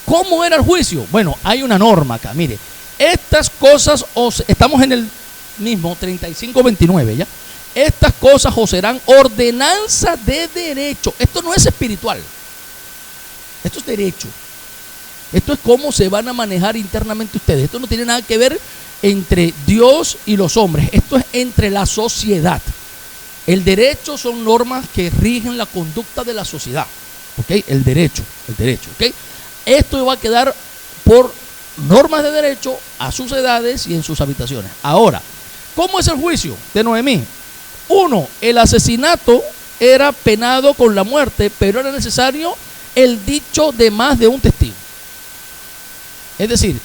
¿Cómo era el juicio? Bueno, hay una norma acá, mire. Estas cosas, estamos en el mismo 35-29, ¿ya? Estas cosas os serán ordenanza de derecho. Esto no es espiritual. Esto es derecho. Esto es cómo se van a manejar internamente ustedes. Esto no tiene nada que ver entre Dios y los hombres. Esto es entre la sociedad. El derecho son normas que rigen la conducta de la sociedad. ¿Ok? El derecho. ¿Ok? Esto va a quedar por normas de derecho a sus edades y en sus habitaciones. Ahora, ¿cómo es el juicio de Noemí? 1. El asesinato era penado con la muerte, pero era necesario el dicho de más de un testigo. Es decir,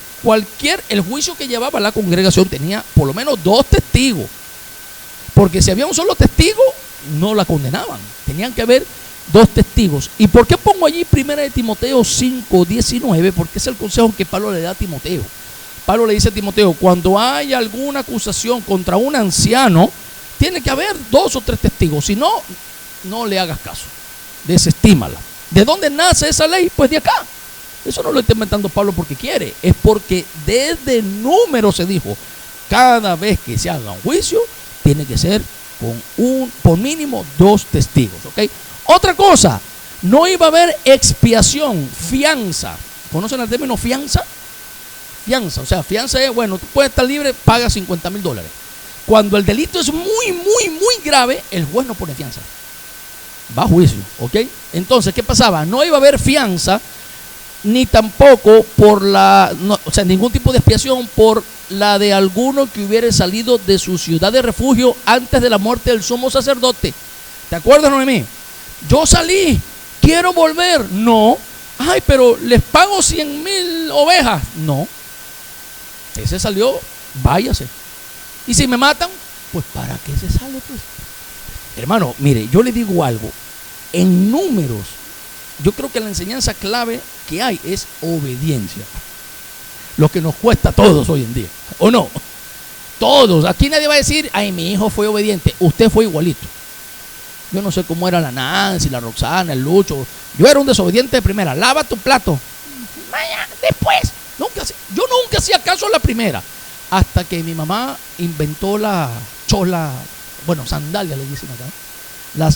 el juicio que llevaba la congregación tenía por lo menos 2 testigos. Porque si había un solo testigo, no la condenaban. Tenían que haber 2 testigos. ¿Y por qué pongo allí 1 de Timoteo 5:19? Porque es el consejo que Pablo le da a Timoteo. Pablo le dice a Timoteo, cuando haya alguna acusación contra un anciano, tiene que haber 2 o 3 testigos. Si no, no le hagas caso. Desestímala. ¿De dónde nace esa ley? Pues de acá. Eso no lo está inventando Pablo porque quiere. Es porque desde el número se dijo, cada vez que se haga un juicio, tiene que ser por mínimo 2 testigos. ¿Ok? Otra cosa, no iba a haber expiación, fianza. ¿Conocen el término fianza? Fianza, o sea, fianza es, bueno, tú puedes estar libre, paga $50,000. Cuando el delito es muy grave, el juez no pone fianza. Va a juicio, ¿ok? Entonces, ¿qué pasaba? No iba a haber fianza, ni tampoco ningún tipo de expiación por la de alguno que hubiera salido de su ciudad de refugio antes de la muerte del sumo sacerdote. ¿Te acuerdas, Noemí? Yo salí, quiero volver. No. Ay, pero les pago 100,000 ovejas. No. Ese salió, váyase. Y si me matan, pues ¿para qué se sale, pues? Hermano, mire, yo le digo algo. En números, yo creo que la enseñanza clave que hay es obediencia. Lo que nos cuesta a todos hoy en día, ¿o no? Todos. Aquí nadie va a decir, ay, mi hijo fue obediente. Usted fue igualito. Yo no sé cómo era la Nancy, la Roxana, el Lucho. Yo era un desobediente de primera. Lava tu plato. Vaya, después. Yo nunca hacía caso a la primera. Hasta que mi mamá inventó la chola, bueno, sandalia le dicen acá.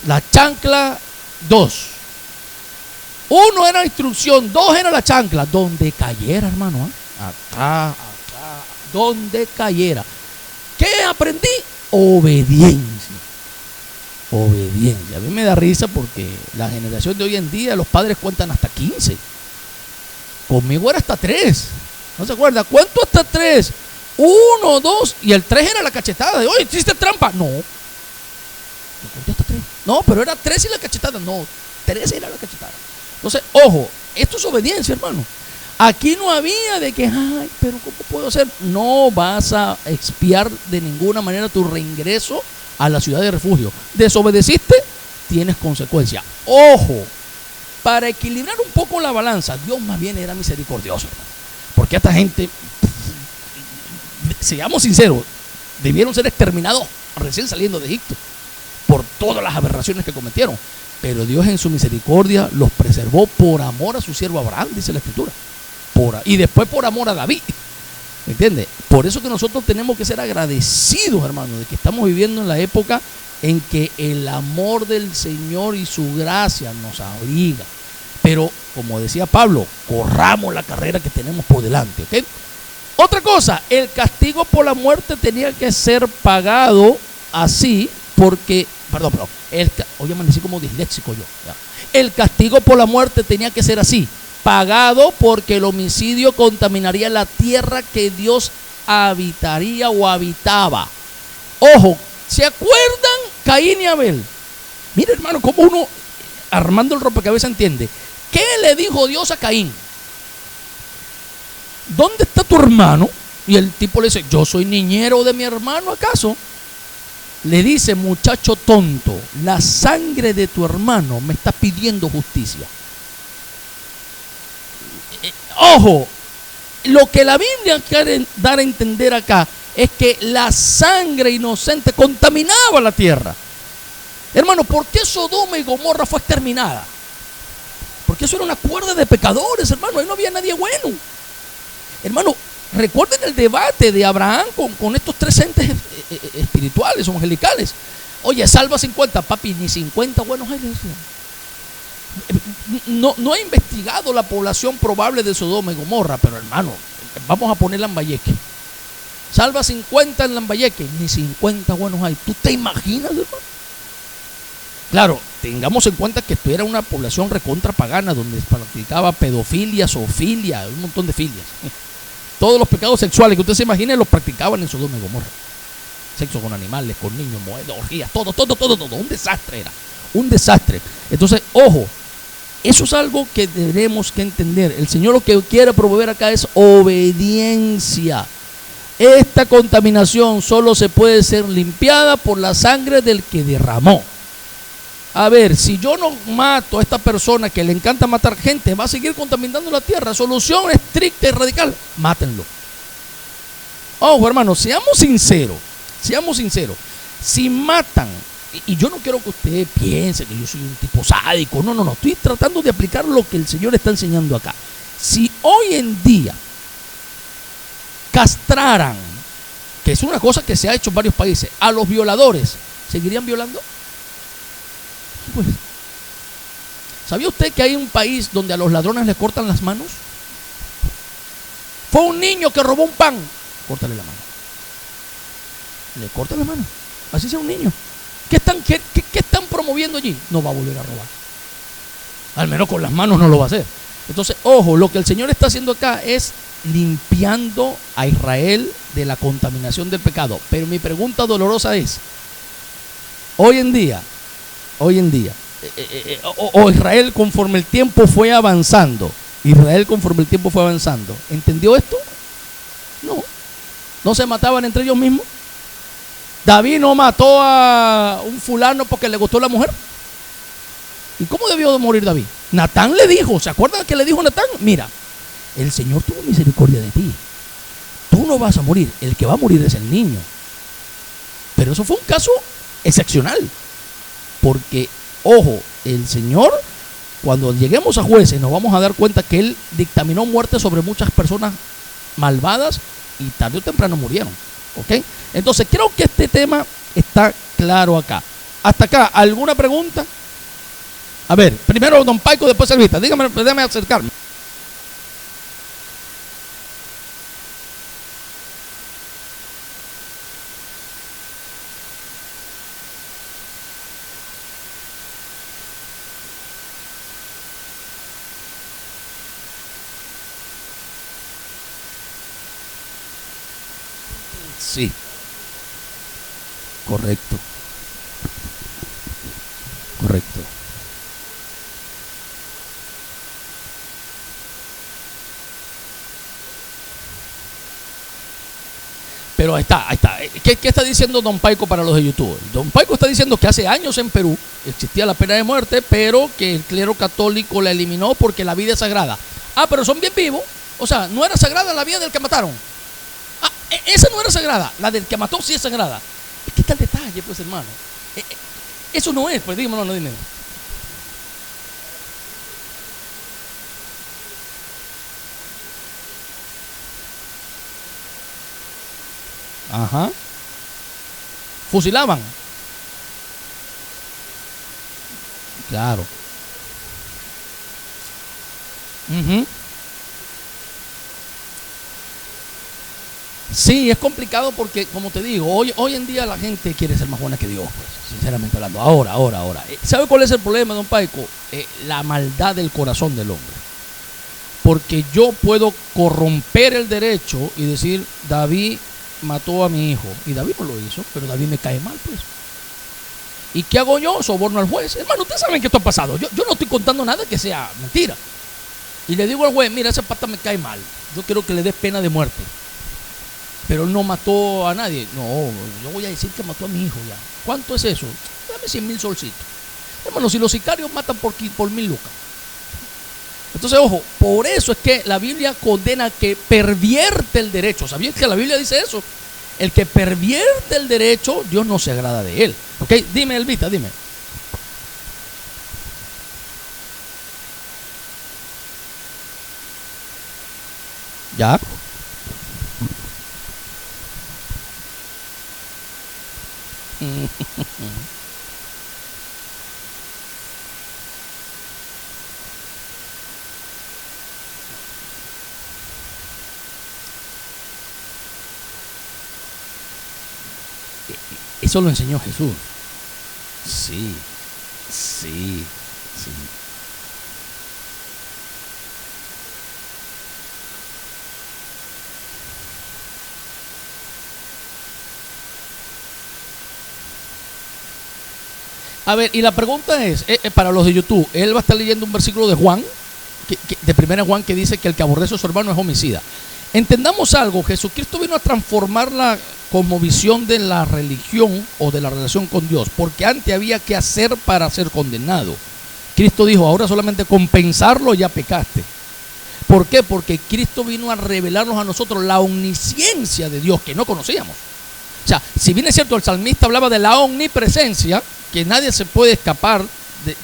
La chancla 2. 1 era instrucción, 2 era la chancla. Donde cayera, hermano. Acá, donde cayera. ¿Qué aprendí? Obediencia. Obediencia. A mí me da risa porque la generación de hoy en día, los padres cuentan hasta 15. Conmigo era hasta 3. ¿No se acuerda? ¿Cuánto hasta 3? 1, 2, y el 3 era la cachetada. Oye, ¿hiciste trampa? No. Yo conté hasta 3. No, pero era 3 y la cachetada. No, 3 era la cachetada. Entonces, ojo, esto es obediencia, hermano. Aquí no había de que, ay, pero ¿cómo puedo hacer? No vas a expiar de ninguna manera tu reingreso a la ciudad de refugio. Desobedeciste, tienes consecuencias. Ojo, para equilibrar un poco la balanza, Dios más bien era misericordioso, hermano. Porque esta gente, seamos sinceros, debieron ser exterminados recién saliendo de Egipto por todas las aberraciones que cometieron. Pero Dios en su misericordia los preservó por amor a su siervo Abraham, dice la Escritura. Y después por amor a David. ¿Me entiendes? Por eso que nosotros tenemos que ser agradecidos, hermano, de que estamos viviendo en la época en que el amor del Señor y su gracia nos abriga. Pero, como decía Pablo, corramos la carrera que tenemos por delante, ¿ok? Otra cosa, el castigo por la muerte tenía que ser pagado así porque, hoy amanecí como disléxico yo. ¿Ya? El castigo por la muerte tenía que ser así, pagado porque el homicidio contaminaría la tierra que Dios habitaría o habitaba. Ojo, ¿se acuerdan Caín y Abel? Mira, hermano, cómo uno, armando el rompecabezas, entiende. ¿Qué le dijo Dios a Caín? ¿Dónde está tu hermano? Y el tipo le dice, yo soy niñero de mi hermano, ¿acaso? Le dice, muchacho tonto, la sangre de tu hermano me está pidiendo justicia. Ojo, lo que la Biblia quiere dar a entender acá es que la sangre inocente contaminaba la tierra. Hermano, ¿por qué Sodoma y Gomorra fue exterminada? Porque eso era una cuerda de pecadores, hermano. Ahí no había nadie bueno. Hermano, recuerden el debate de Abraham con estos 3 entes espirituales o angelicales. Oye, salva 50, papi, ni 50 buenos hay. No he investigado la población probable de Sodoma y Gomorra, pero hermano, vamos a poner Lambayeque. Salva 50 en Lambayeque, ni 50 buenos hay. ¿Tú te imaginas, hermano? Claro, tengamos en cuenta que esto era una población recontra pagana donde se practicaba pedofilia, zoofilia, un montón de filias. Todos los pecados sexuales que usted se imagine los practicaban en Sodoma y Gomorra. Sexo con animales, con niños, orgías, todo. Un desastre era. Un desastre. Entonces, ojo, eso es algo que tenemos que entender. El Señor lo que quiere promover acá es obediencia. Esta contaminación solo se puede ser limpiada por la sangre del que derramó. A ver, si yo no mato a esta persona que le encanta matar gente, va a seguir contaminando la tierra. Solución estricta y radical, mátenlo. Ojo, hermano, seamos sinceros. Si matan, y yo no quiero que usted piense que yo soy un tipo sádico, no, estoy tratando de aplicar lo que el Señor está enseñando acá. Si hoy en día castraran, que es una cosa que se ha hecho en varios países, a los violadores, ¿seguirían violando? Pues, ¿sabía usted que hay un país donde a los ladrones les cortan las manos? Fue un niño que robó un pan, córtale la mano. Le cortan la mano, así sea un niño. ¿Qué están promoviendo allí? No va a volver a robar. Al menos con las manos no lo va a hacer. Entonces, ojo, lo que el Señor está haciendo acá es limpiando a Israel de la contaminación del pecado. Pero mi pregunta dolorosa es, hoy en día, Israel conforme el tiempo fue avanzando, ¿entendió esto? No se mataban entre ellos mismos. David no mató a un fulano porque le gustó la mujer. ¿Y cómo debió de morir David? Natán le dijo, ¿se acuerdan que le dijo Natán? Mira, el Señor tuvo misericordia de ti. Tú no vas a morir, el que va a morir es el niño. Pero eso fue un caso excepcional. Porque, ojo, el Señor, cuando lleguemos a Jueces, nos vamos a dar cuenta que Él dictaminó muerte sobre muchas personas malvadas y tarde o temprano murieron. ¿Ok? Entonces, creo que este tema está claro acá. Hasta acá, ¿alguna pregunta? A ver, primero don Paico, después Servita. Dígame, déjame acercarme. Sí, correcto. Pero ahí está. ¿Qué está diciendo don Paico para los de YouTube? Don Paico está diciendo que hace años en Perú existía la pena de muerte, pero que el clero católico la eliminó porque la vida es sagrada. Ah, pero son bien vivos. O sea, no era sagrada la vida del que mataron. Ah, esa no era sagrada. La del que mató sí es sagrada. ¿Qué tal detalle, pues, hermano? Eso no es, pues, dímelo, no, dime. Ajá. Fusilaban. Claro. Ujú. Sí, es complicado porque, como te digo, hoy en día la gente quiere ser más buena que Dios, pues, sinceramente hablando. Ahora. ¿Sabe cuál es el problema, don Paico? La maldad del corazón del hombre. Porque yo puedo corromper el derecho y decir, David mató a mi hijo. Y David no lo hizo, pero David me cae mal, pues. ¿Y qué hago yo? Soborno al juez. Hermano, ustedes saben que esto ha pasado. Yo no estoy contando nada que sea mentira. Y le digo al juez, mira, ese pata me cae mal. Yo quiero que le dé pena de muerte. Pero él no mató a nadie. No, yo voy a decir que mató a mi hijo ya. ¿Cuánto es eso? Dame 100,000 solcitos. Hermano, si los sicarios matan por 1,000 lucas. Entonces, ojo, por eso es que la Biblia condena que pervierte el derecho. ¿Sabías que la Biblia dice eso? El que pervierte el derecho, Dios no se agrada de él. ¿Ok? Dime, Elvita, dime. ¿Ya? Eso lo enseñó Jesús. Sí. A ver, y la pregunta es, para los de YouTube, él va a estar leyendo un versículo de Juan, de 1 Juan, que dice que el que aborrece a su hermano es homicida. Entendamos algo, Jesucristo vino a transformar la cosmovisión de la religión o de la relación con Dios, porque antes había que hacer para ser condenado. Cristo dijo, ahora solamente compensarlo ya pecaste. ¿Por qué? Porque Cristo vino a revelarnos a nosotros la omnisciencia de Dios que no conocíamos. O sea, si bien es cierto, el salmista hablaba de la omnipresencia, que nadie se puede escapar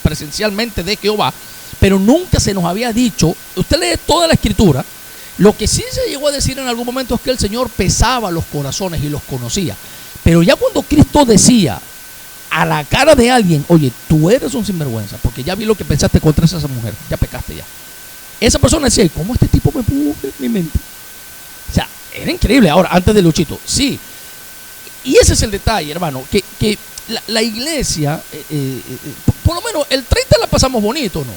presencialmente de Jehová, pero nunca se nos había dicho, usted lee toda la escritura, lo que sí se llegó a decir en algún momento es que el Señor pesaba los corazones y los conocía. Pero ya cuando Cristo decía a la cara de alguien, oye, tú eres un sinvergüenza, porque ya vi lo que pensaste contra esa mujer, ya pecaste ya. Esa persona decía, ¿cómo este tipo me pudo en mi mente? O sea, era increíble. Ahora, antes de Luchito, sí. Y ese es el detalle, hermano, que la iglesia, por lo menos el 30 la pasamos bonito, ¿no?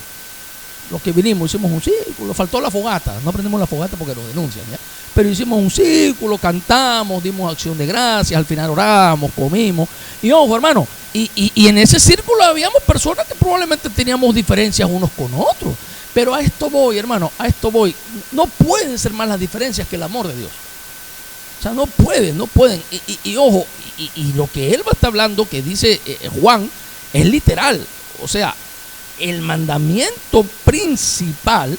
Los que vinimos hicimos un círculo, faltó la fogata, no prendimos la fogata porque nos denuncian, ¿ya? Pero hicimos un círculo, cantamos, dimos acción de gracias, al final oramos, comimos. Y ojo, hermano, y en ese círculo habíamos personas que probablemente teníamos diferencias unos con otros. Pero a esto voy, hermano, a esto voy. No pueden ser más las diferencias que el amor de Dios. O sea, no pueden. Y ojo, y lo que él va a estar hablando, que dice Juan, es literal. O sea, el mandamiento principal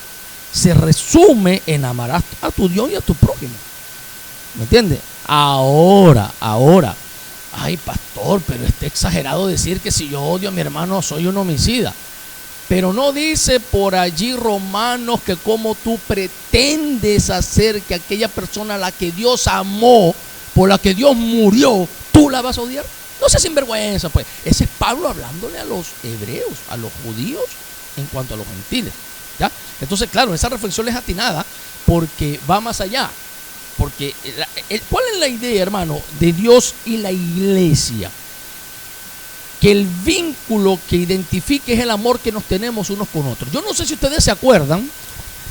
se resume en amar a tu Dios y a tu prójimo. ¿Me entiendes? Ahora, ay pastor, pero está exagerado decir que si yo odio a mi hermano soy un homicida. Pero no dice por allí Romanos que como tú pretendes hacer que aquella persona a la que Dios amó, por la que Dios murió, tú la vas a odiar. No seas sinvergüenza, pues. Ese es Pablo hablándole a los hebreos, a los judíos, en cuanto a los gentiles, ¿ya? Entonces, claro, esa reflexión es atinada porque va más allá. Porque, ¿cuál es la idea, hermano, de Dios y la iglesia? Que el vínculo que identifique es el amor que nos tenemos unos con otros. Yo no sé si ustedes se acuerdan,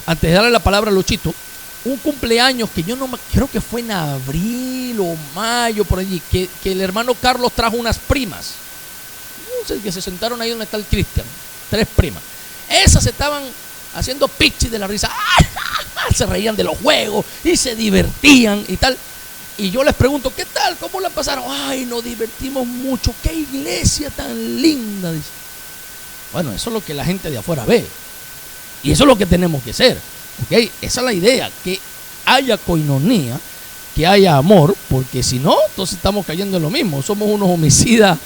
antes de darle la palabra a Luchito, un cumpleaños que yo no creo que fue en abril o mayo, por allí, que el hermano Carlos trajo unas primas. No sé, que se sentaron ahí donde está el Cristian, 3 primas. Esas se estaban haciendo pichis de la risa, se reían de los juegos y se divertían y tal. Y yo les pregunto, ¿qué tal? ¿Cómo la pasaron? Ay, nos divertimos mucho. ¡Qué iglesia tan linda! Dice. Bueno, eso es lo que la gente de afuera ve. Y eso es lo que tenemos que ser. ¿Okay? Esa es la idea, que haya coinonía, que haya amor, porque si no, entonces estamos cayendo en lo mismo. Somos unos homicidas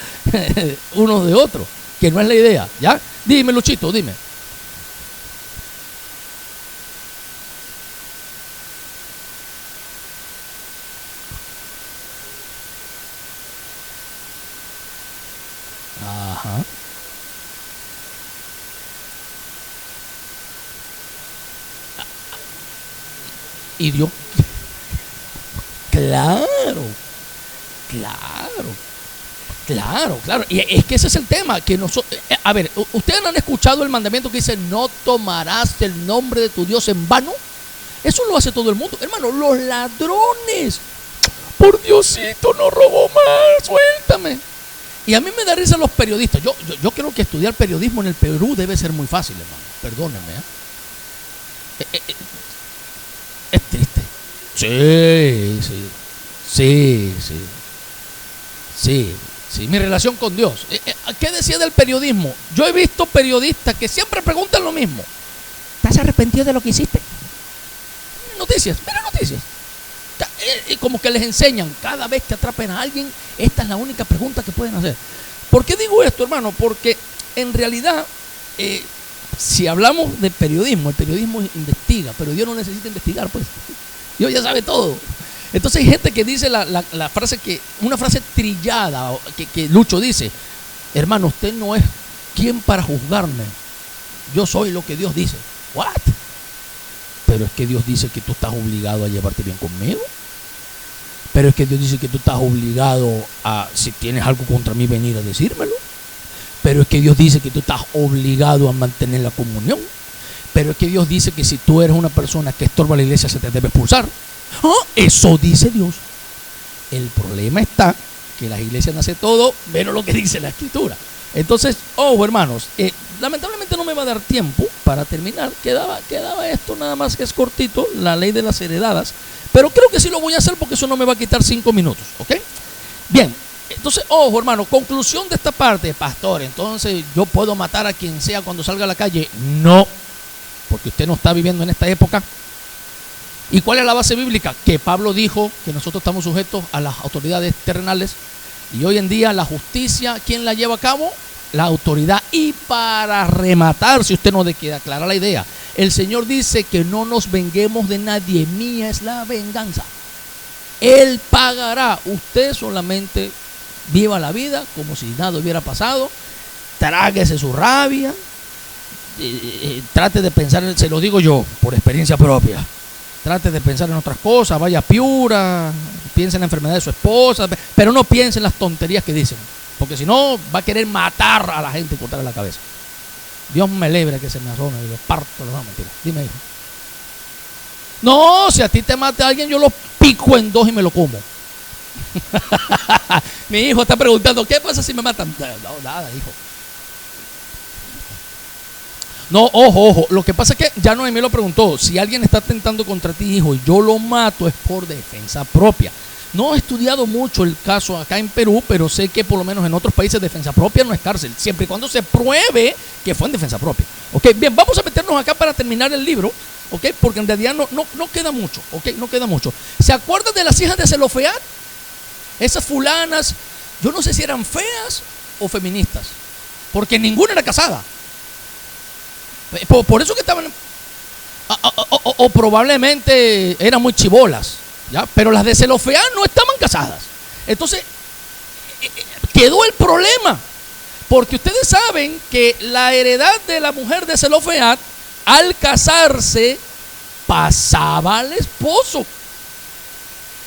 unos de otros, que no es la idea. ¿Ya? Dime, Luchito, dime. Ajá. Y Dios, claro. Y es que ese es el tema, que nosotros, a ver, ustedes no han escuchado el mandamiento que dice, no tomarás el nombre de tu Dios en vano. Eso lo hace todo el mundo, hermano. Los ladrones, por Diosito, no robo más, suéltame. Y a mí me da risa los periodistas. Yo creo que estudiar periodismo en el Perú debe ser muy fácil, hermano. Perdónenme, es triste. Sí, mi relación con Dios. ¿Qué decía del periodismo? Yo he visto periodistas que siempre preguntan lo mismo. ¿Estás arrepentido de lo que hiciste? Mira noticias. Como que les enseñan, cada vez que atrapen a alguien, esta es la única pregunta que pueden hacer. ¿Por qué digo esto, hermano? Porque en realidad, si hablamos de periodismo, el periodismo investiga, pero Dios no necesita investigar, pues. Dios ya sabe todo. Entonces hay gente que dice la frase, una frase trillada, que Lucho dice, hermano, usted no es quien para juzgarme. Yo soy lo que Dios dice. ¿What? Pero es que Dios dice que tú estás obligado a llevarte bien conmigo. Pero es que Dios dice que tú estás obligado a, si tienes algo contra mí, venir a decírmelo. Pero es que Dios dice que tú estás obligado a mantener la comunión. Pero es que Dios dice que si tú eres una persona que estorba a la iglesia, se te debe expulsar. Eso dice Dios. El problema está que las iglesias hacen todo menos lo que dice la escritura. Entonces, hermanos, lamentablemente no me va a dar tiempo para terminar. Quedaba esto nada más, que es cortito, la ley de las heredadas. Pero creo que sí lo voy a hacer porque eso no me va a quitar 5 minutos, ¿ok? Bien, entonces, hermano, conclusión de esta parte, pastor. Entonces, ¿yo puedo matar a quien sea cuando salga a la calle? No, porque usted no está viviendo en esta época. ¿Y cuál es la base bíblica? Que Pablo dijo que nosotros estamos sujetos a las autoridades terrenales y hoy en día la justicia, ¿quién la lleva a cabo? La autoridad. Y para rematar, si usted no le queda clara la idea, el Señor dice que no nos venguemos de nadie, mía es la venganza. Él pagará. Usted solamente viva la vida como si nada hubiera pasado, tráguese su rabia, trate de pensar, se lo digo yo por experiencia propia, trate de pensar en otras cosas, vaya a Piura, piense en la enfermedad de su esposa, pero no piense en las tonterías que dicen, porque si no va a querer matar a la gente y cortarle la cabeza. Dios me libre que se me asome y lo parto, no, mentira. Dime, hijo. No, si a ti te mata alguien, yo lo pico en dos y me lo como. Mi hijo está preguntando, ¿qué pasa si me matan? No, nada, hijo. No, ojo, lo que pasa es que ya Noemí lo preguntó, si alguien está atentando contra ti, hijo, y yo lo mato, es por defensa propia. No he estudiado mucho el caso acá en Perú, pero sé que por lo menos en otros países defensa propia no es cárcel, siempre y cuando se pruebe que fue en defensa propia. Ok, bien, vamos a meternos acá para terminar el libro, ok, porque en realidad no queda mucho, ok, no queda mucho. ¿Se acuerdan de las hijas de Zelofead? Esas fulanas, yo no sé si eran feas o feministas, porque ninguna era casada. Por eso que estaban, o probablemente eran muy chibolas, ¿ya? Pero las de Zelofead no estaban casadas. Entonces, quedó el problema, porque ustedes saben que la heredad de la mujer de Zelofead, al casarse, pasaba al esposo.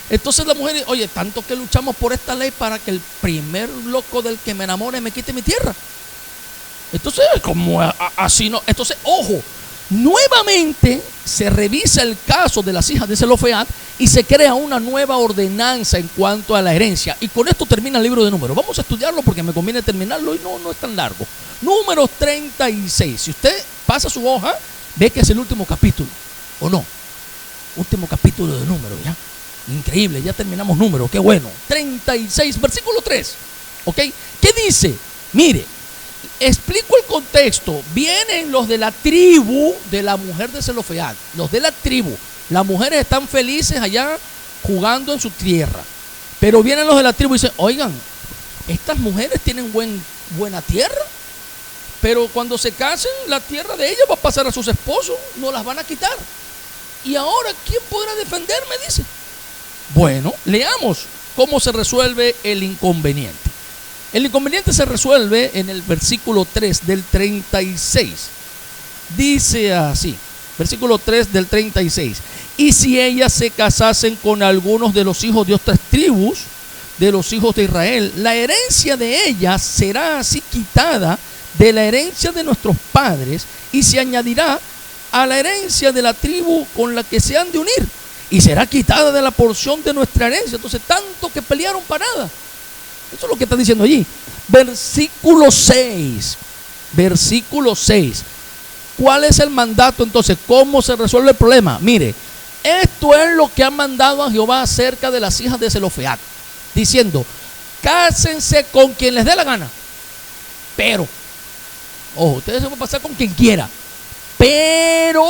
Entonces la mujer dice, oye, tanto que luchamos por esta ley para que el primer loco del que me enamore me quite mi tierra. Entonces, como así no. Entonces, ojo, nuevamente se revisa el caso de las hijas de Zelofead y se crea una nueva ordenanza en cuanto a la herencia. Y con esto termina el libro de Números. Vamos a estudiarlo porque me conviene terminarlo y no es tan largo. Números 36. Si usted pasa su hoja, ve que es el último capítulo, ¿o no? Último capítulo de Números, ¿ya? Increíble, ya terminamos Números, qué bueno. 36, versículo 3. ¿Ok? ¿Qué dice? Mire, explico el contexto. Vienen los de la tribu de la mujer de Zelofead. Los de la tribu. Las mujeres están felices allá jugando en su tierra. Pero vienen los de la tribu y dicen, oigan, estas mujeres tienen buena tierra, pero cuando se casen, la tierra de ellas va a pasar a sus esposos, no las van a quitar. Y ahora, ¿quién podrá defenderme? Dice. Bueno, leamos cómo se resuelve el inconveniente. El inconveniente se resuelve en el versículo 3 del 36. Dice así, versículo 3 del 36. Y si ellas se casasen con algunos de los hijos de otras tribus, de los hijos de Israel, la herencia de ellas será así quitada de la herencia de nuestros padres y se añadirá a la herencia de la tribu con la que se han de unir y será quitada de la porción de nuestra herencia. Entonces, tanto que pelearon para nada. Eso es lo que está diciendo allí. Versículo 6. Versículo 6. ¿Cuál es el mandato entonces? ¿Cómo se resuelve el problema? Mire, esto es lo que ha mandado a Jehová acerca de las hijas de Zelofead, diciendo, cásense con quien les dé la gana, pero, ojo, ustedes se van a pasar con quien quiera, pero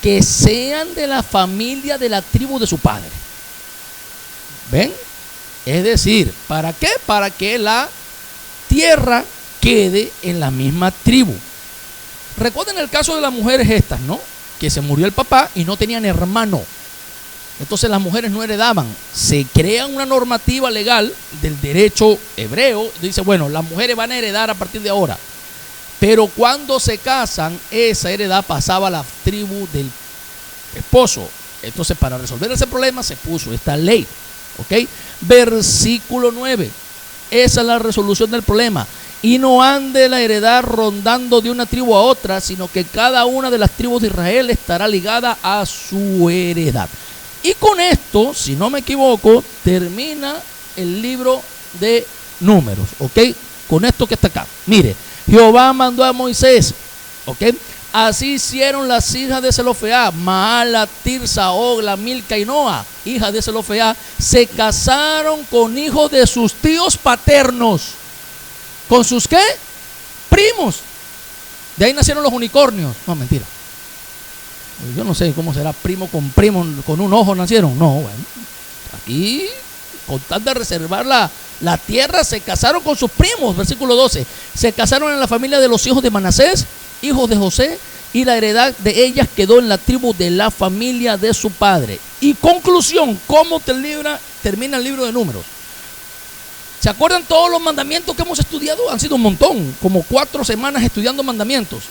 que sean de la familia de la tribu de su padre. ¿Ven? Es decir, ¿para qué? Para que la tierra quede en la misma tribu. Recuerden el caso de las mujeres estas, ¿no? Que se murió el papá y no tenían hermano. Entonces las mujeres no heredaban. Se crea una normativa legal del derecho hebreo. Dice, bueno, las mujeres van a heredar a partir de ahora. Pero cuando se casan, esa heredad pasaba a la tribu del esposo. Entonces, para resolver ese problema se puso esta ley. ¿Ok? Versículo 9. Esa es la resolución del problema. Y no ande la heredad rondando de una tribu a otra, sino que cada una de las tribus de Israel estará ligada a su heredad. Y con esto, si no me equivoco, termina el libro de Números. ¿Ok? Con esto que está acá. Mire, Jehová mandó a Moisés. ¿Ok? Así hicieron las hijas de Zelofead, Maala, Tirsa, Ogla, Milca y Noa, hijas de Zelofead, se casaron con hijos de sus tíos paternos. ¿Con sus qué? Primos. De ahí nacieron los unicornios. No, mentira. Yo no sé cómo será primo con un ojo nacieron. No, bueno, aquí con tal de reservar la tierra se casaron con sus primos, versículo 12. Se casaron en la familia de los hijos de Manasés, hijos de José, y la heredad de ellas quedó en la tribu de la familia de su padre. Y conclusión, ¿cómo termina el libro de Números? ¿Se acuerdan todos los mandamientos que hemos estudiado? Han sido un montón, como 4 semanas estudiando mandamientos.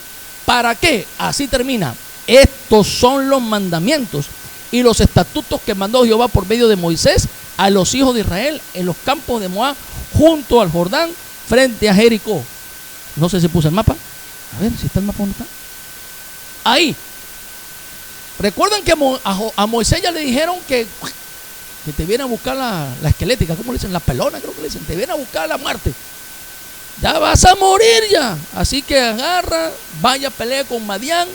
¿Para qué? Así termina. Estos son los mandamientos y los estatutos que mandó Jehová por medio de Moisés a los hijos de Israel en los campos de Moab, junto al Jordán, frente a Jericó. No sé si puse el mapa. A ver si está el mapa, ¿dónde está? Ahí. Recuerdan que a Moisés ya le dijeron que te viene a buscar la esquelética, ¿cómo le dicen? La pelona, creo que le dicen. Te viene a buscar la muerte. Ya vas a morir ya. Así que agarra, vaya, pelea con Madián,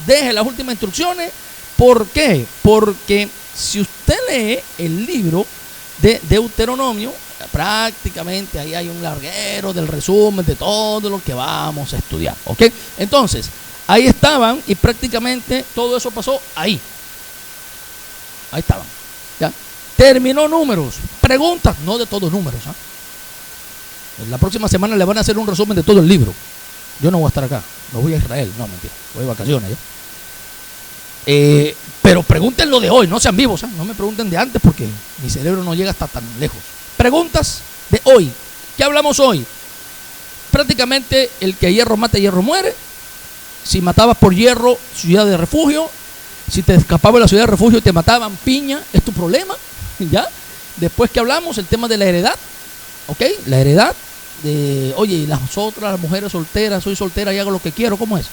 deje las últimas instrucciones. ¿Por qué? Porque si usted lee el libro de Deuteronomio, prácticamente ahí hay un larguero del resumen de todo lo que vamos a estudiar. ¿Ok? Entonces, ahí estaban y prácticamente todo eso pasó ahí. Ahí estaban. ¿Ya? Terminó Números. Preguntas, no de todos números. La próxima semana le van a hacer un resumen de todo el libro. Yo no voy a estar acá, me voy a Israel. No, mentira, voy de vacaciones ya. Pero pregunten lo de hoy, no sean vivos, no me pregunten de antes porque mi cerebro no llega hasta tan lejos. Preguntas de hoy. ¿Qué hablamos hoy? Prácticamente el que hierro mata, hierro muere. Si matabas por hierro, ciudad de refugio. Si te escapabas de la ciudad de refugio y te mataban, piña, es tu problema. ¿Ya? Después que hablamos, el tema de la heredad. ¿Ok? La heredad de, oye, y las otras, las mujeres solteras, soy soltera y hago lo que quiero, ¿cómo es?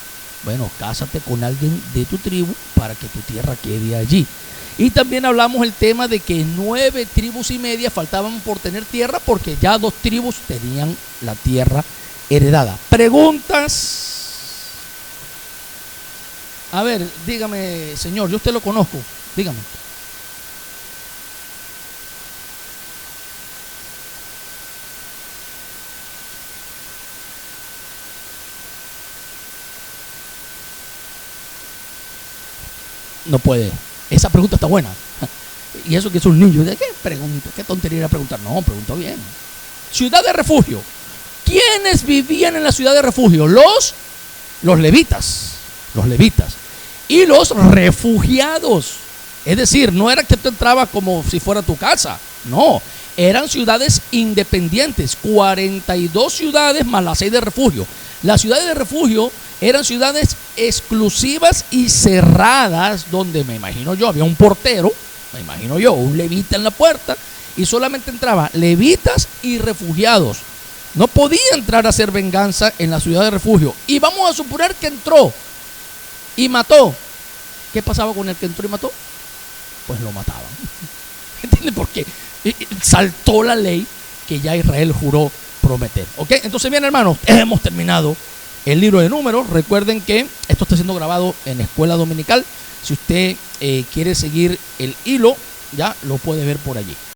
Bueno, cásate con alguien de tu tribu para que tu tierra quede allí. Y también hablamos el tema de que 9 tribus y media faltaban por tener tierra porque ya 2 tribus tenían la tierra heredada. Preguntas. A ver, dígame, señor, yo usted lo conozco, dígame. No puede. Esa pregunta está buena. Y eso que es un niño. ¿De qué pregunta? ¿Qué tontería era preguntar? No, preguntó bien. Ciudad de refugio. ¿Quiénes vivían en la ciudad de refugio? Los levitas. Los levitas. Y los refugiados. Es decir, no era que tú entrabas como si fuera tu casa. No. Eran ciudades independientes. 42 ciudades más las 6 de refugio. Las ciudades de refugio eran ciudades exclusivas y cerradas donde, me imagino yo, había un portero, me imagino yo, un levita en la puerta y solamente entraban levitas y refugiados. No podía entrar a hacer venganza en la ciudad de refugio. Y vamos a suponer que entró y mató. ¿Qué pasaba con el que entró y mató? Pues lo mataban. ¿Entienden por qué? Saltó la ley que ya Israel juró prometer. ¿Ok? Entonces, bien, hermanos, hemos terminado el libro de Números. Recuerden que esto está siendo grabado en Escuela Dominical. Si usted quiere seguir el hilo, ya lo puede ver por allí.